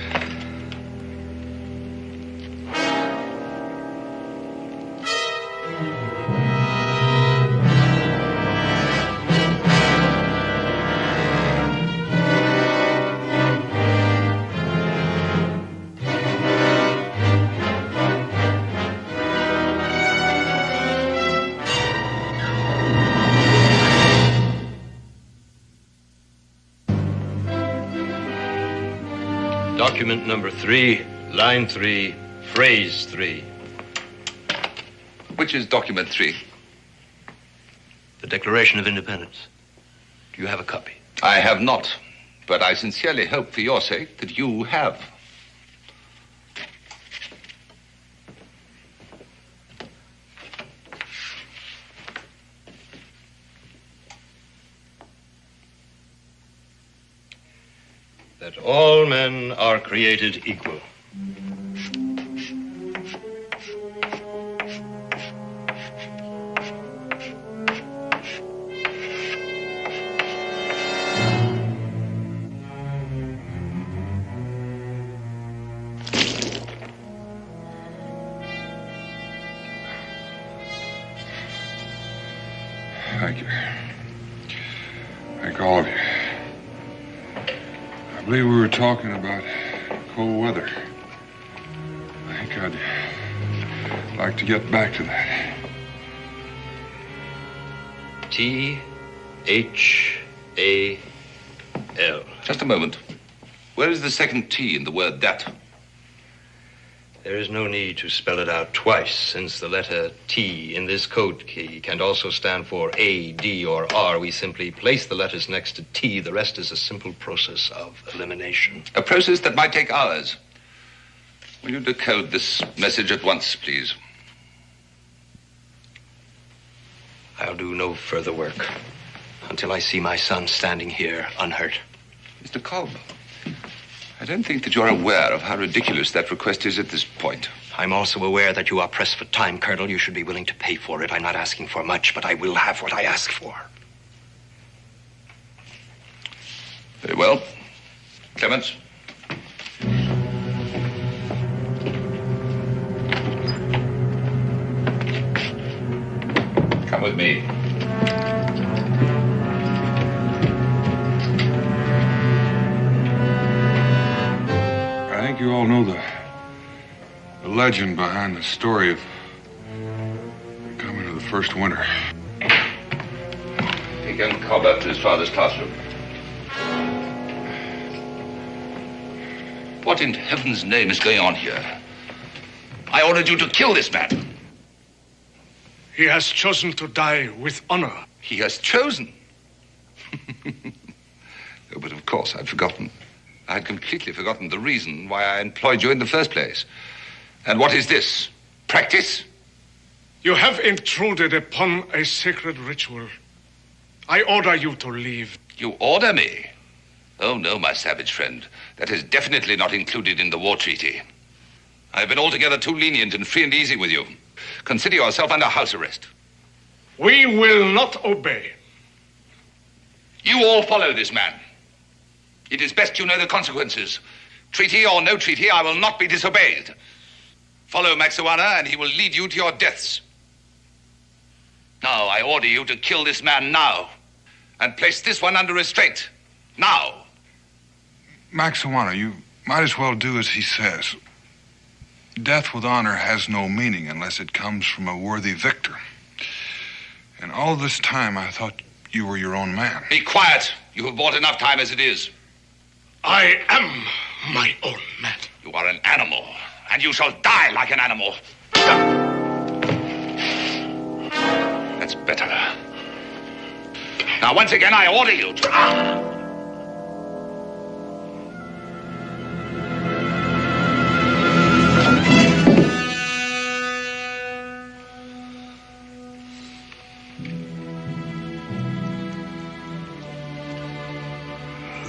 Document number 3, line 3, phrase 3. Which is document 3? The Declaration of Independence. Do you have a copy? I have not, but I sincerely hope for your sake that you have. That all men are created equal. Thank you. Thank all of you. I believe we were talking about cold weather. I think I'd like to get back to that. T-H-A-L. Just a moment. Where is the second T in the word that? There is no need to spell it out twice, since the letter T in this code key can also stand for A, D, or R. We simply place the letters next to T. The rest is a simple process of elimination. A process that might take hours. Will you decode this message at once, please? I'll do no further work until I see my son standing here unhurt. Mr. Cobb, I don't think that you're aware of how ridiculous that request is at this point. I'm also aware that you are pressed for time, Colonel. You should be willing to pay for it. I'm not asking for much, but I will have what I ask for. Very well. Clements. Come with me. I think you all know the legend behind the story of the coming of the first winter. Take young Cobb up to his father's classroom. What in heaven's name is going on here? I ordered you to kill this man. He has chosen to die with honor. He has chosen? Oh, but of course, I'd forgotten. I had completely forgotten the reason why I employed you in the first place. And what is this? Practice? You have intruded upon a sacred ritual. I order you to leave. You order me? Oh, no, my savage friend. That is definitely not included in the war treaty. I've been altogether too lenient and free and easy with you. Consider yourself under house arrest. We will not obey. You all follow this man. It is best you know the consequences. Treaty or no treaty, I will not be disobeyed. Follow Maxuana, and he will lead you to your deaths. Now, I order you to kill this man now, and place this one under restraint. Now. Maxuana, you might as well do as he says. Death with honor has no meaning unless it comes from a worthy victor. And all this time, I thought you were your own man. Be quiet. You have bought enough time as it is. I am my own man. You are an animal, and you shall die like an animal. That's better. Now, once again, I order you to...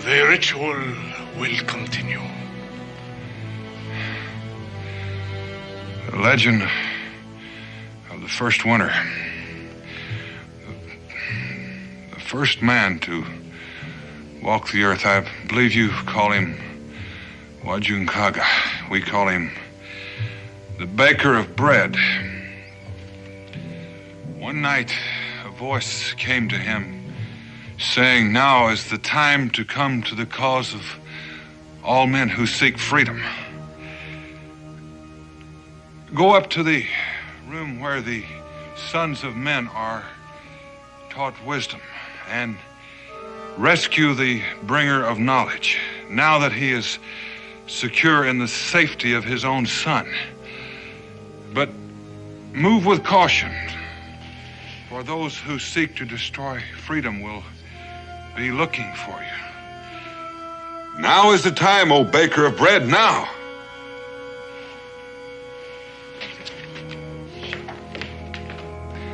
The ritual will continue. The legend of the first winter. The first man to walk the earth. I believe you call him Wajunkaga. We call him the baker of bread. One night, a voice came to him saying, now is the time to come to the cause of all men who seek freedom. Go up to the room where the sons of men are taught wisdom and rescue the bringer of knowledge, now that he is secure in the safety of his own son. But move with caution, for those who seek to destroy freedom will be looking for you. Now is the time, O baker of bread, now.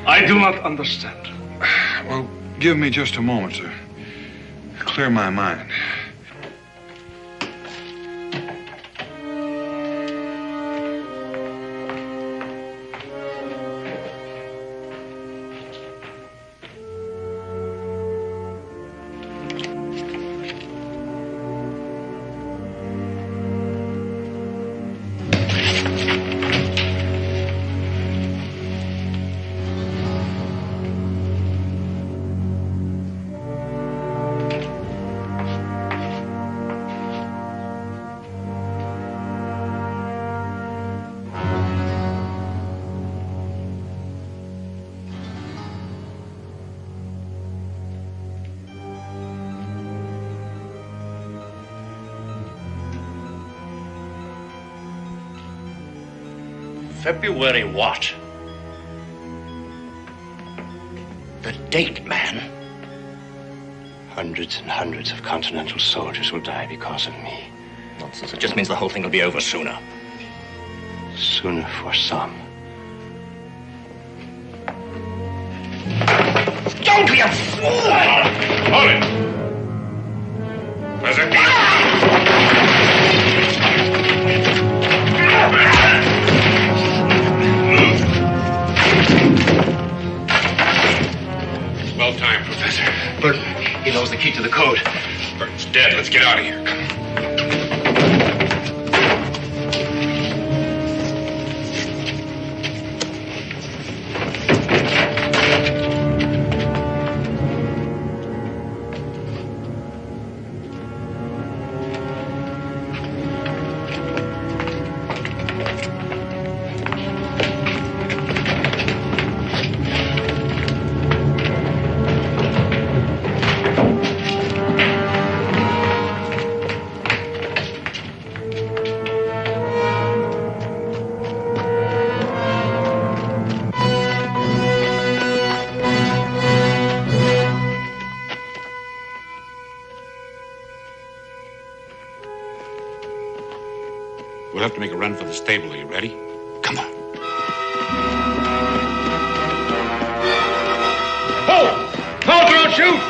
I do not understand. Well, give me just a moment to clear my mind. February what? The date, man. Hundreds and hundreds of Continental soldiers will die because of me. Nonsense. It just means the whole thing will be over sooner. Sooner for some. Don't be a fool! Hold it! There's a Well timed, Professor. Burton, he knows the key to the code. Burton's dead. Let's get out of here. Come. We'll have to make a run for the stable. Are you ready? Come on. Hold! Hold, or I'll shoot!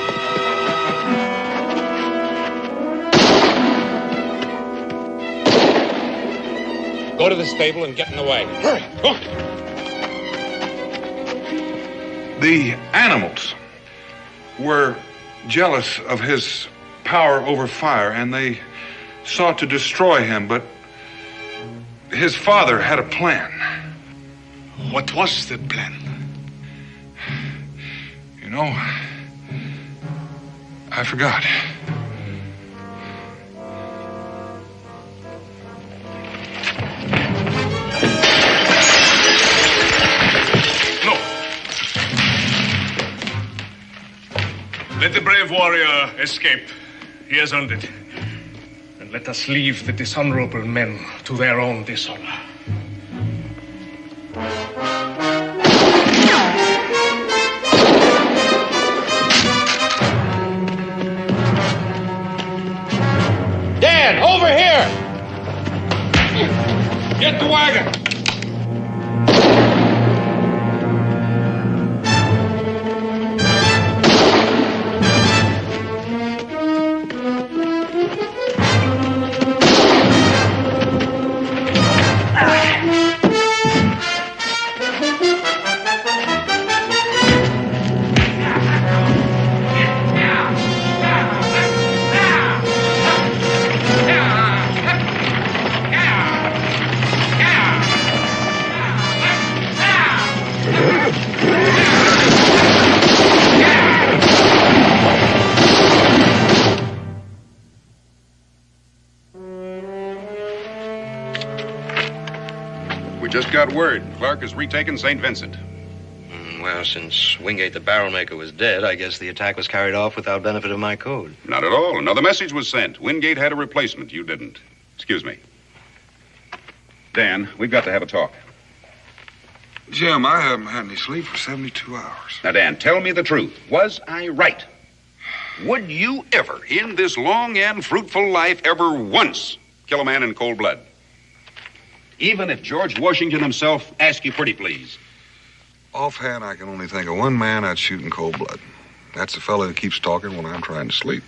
Go to the stable and get in the wagon. Hurry! Go! The animals were jealous of his power over fire, and they sought to destroy him, but his father had a plan. What was the plan? You know, I forgot. No. Let the brave warrior escape. He has earned it. And let us leave the dishonorable men to their own dishonor. Dan, over here! Get the wagon! Just got word. Clark has retaken St. Vincent. Well, since Wingate the barrel maker was dead, I guess the attack was carried off without benefit of my code. Not at all. Another message was sent. Wingate had a replacement. You didn't. Excuse me. Dan, we've got to have a talk. Jim, I haven't had any sleep for 72 hours. Now, Dan, tell me the truth. Was I right? Would you ever, in this long and fruitful life, ever once kill a man in cold blood? Even if George Washington himself asked you pretty please. Offhand, I can only think of one man I'd shoot in cold blood. That's the fellow who keeps talking when I'm trying to sleep.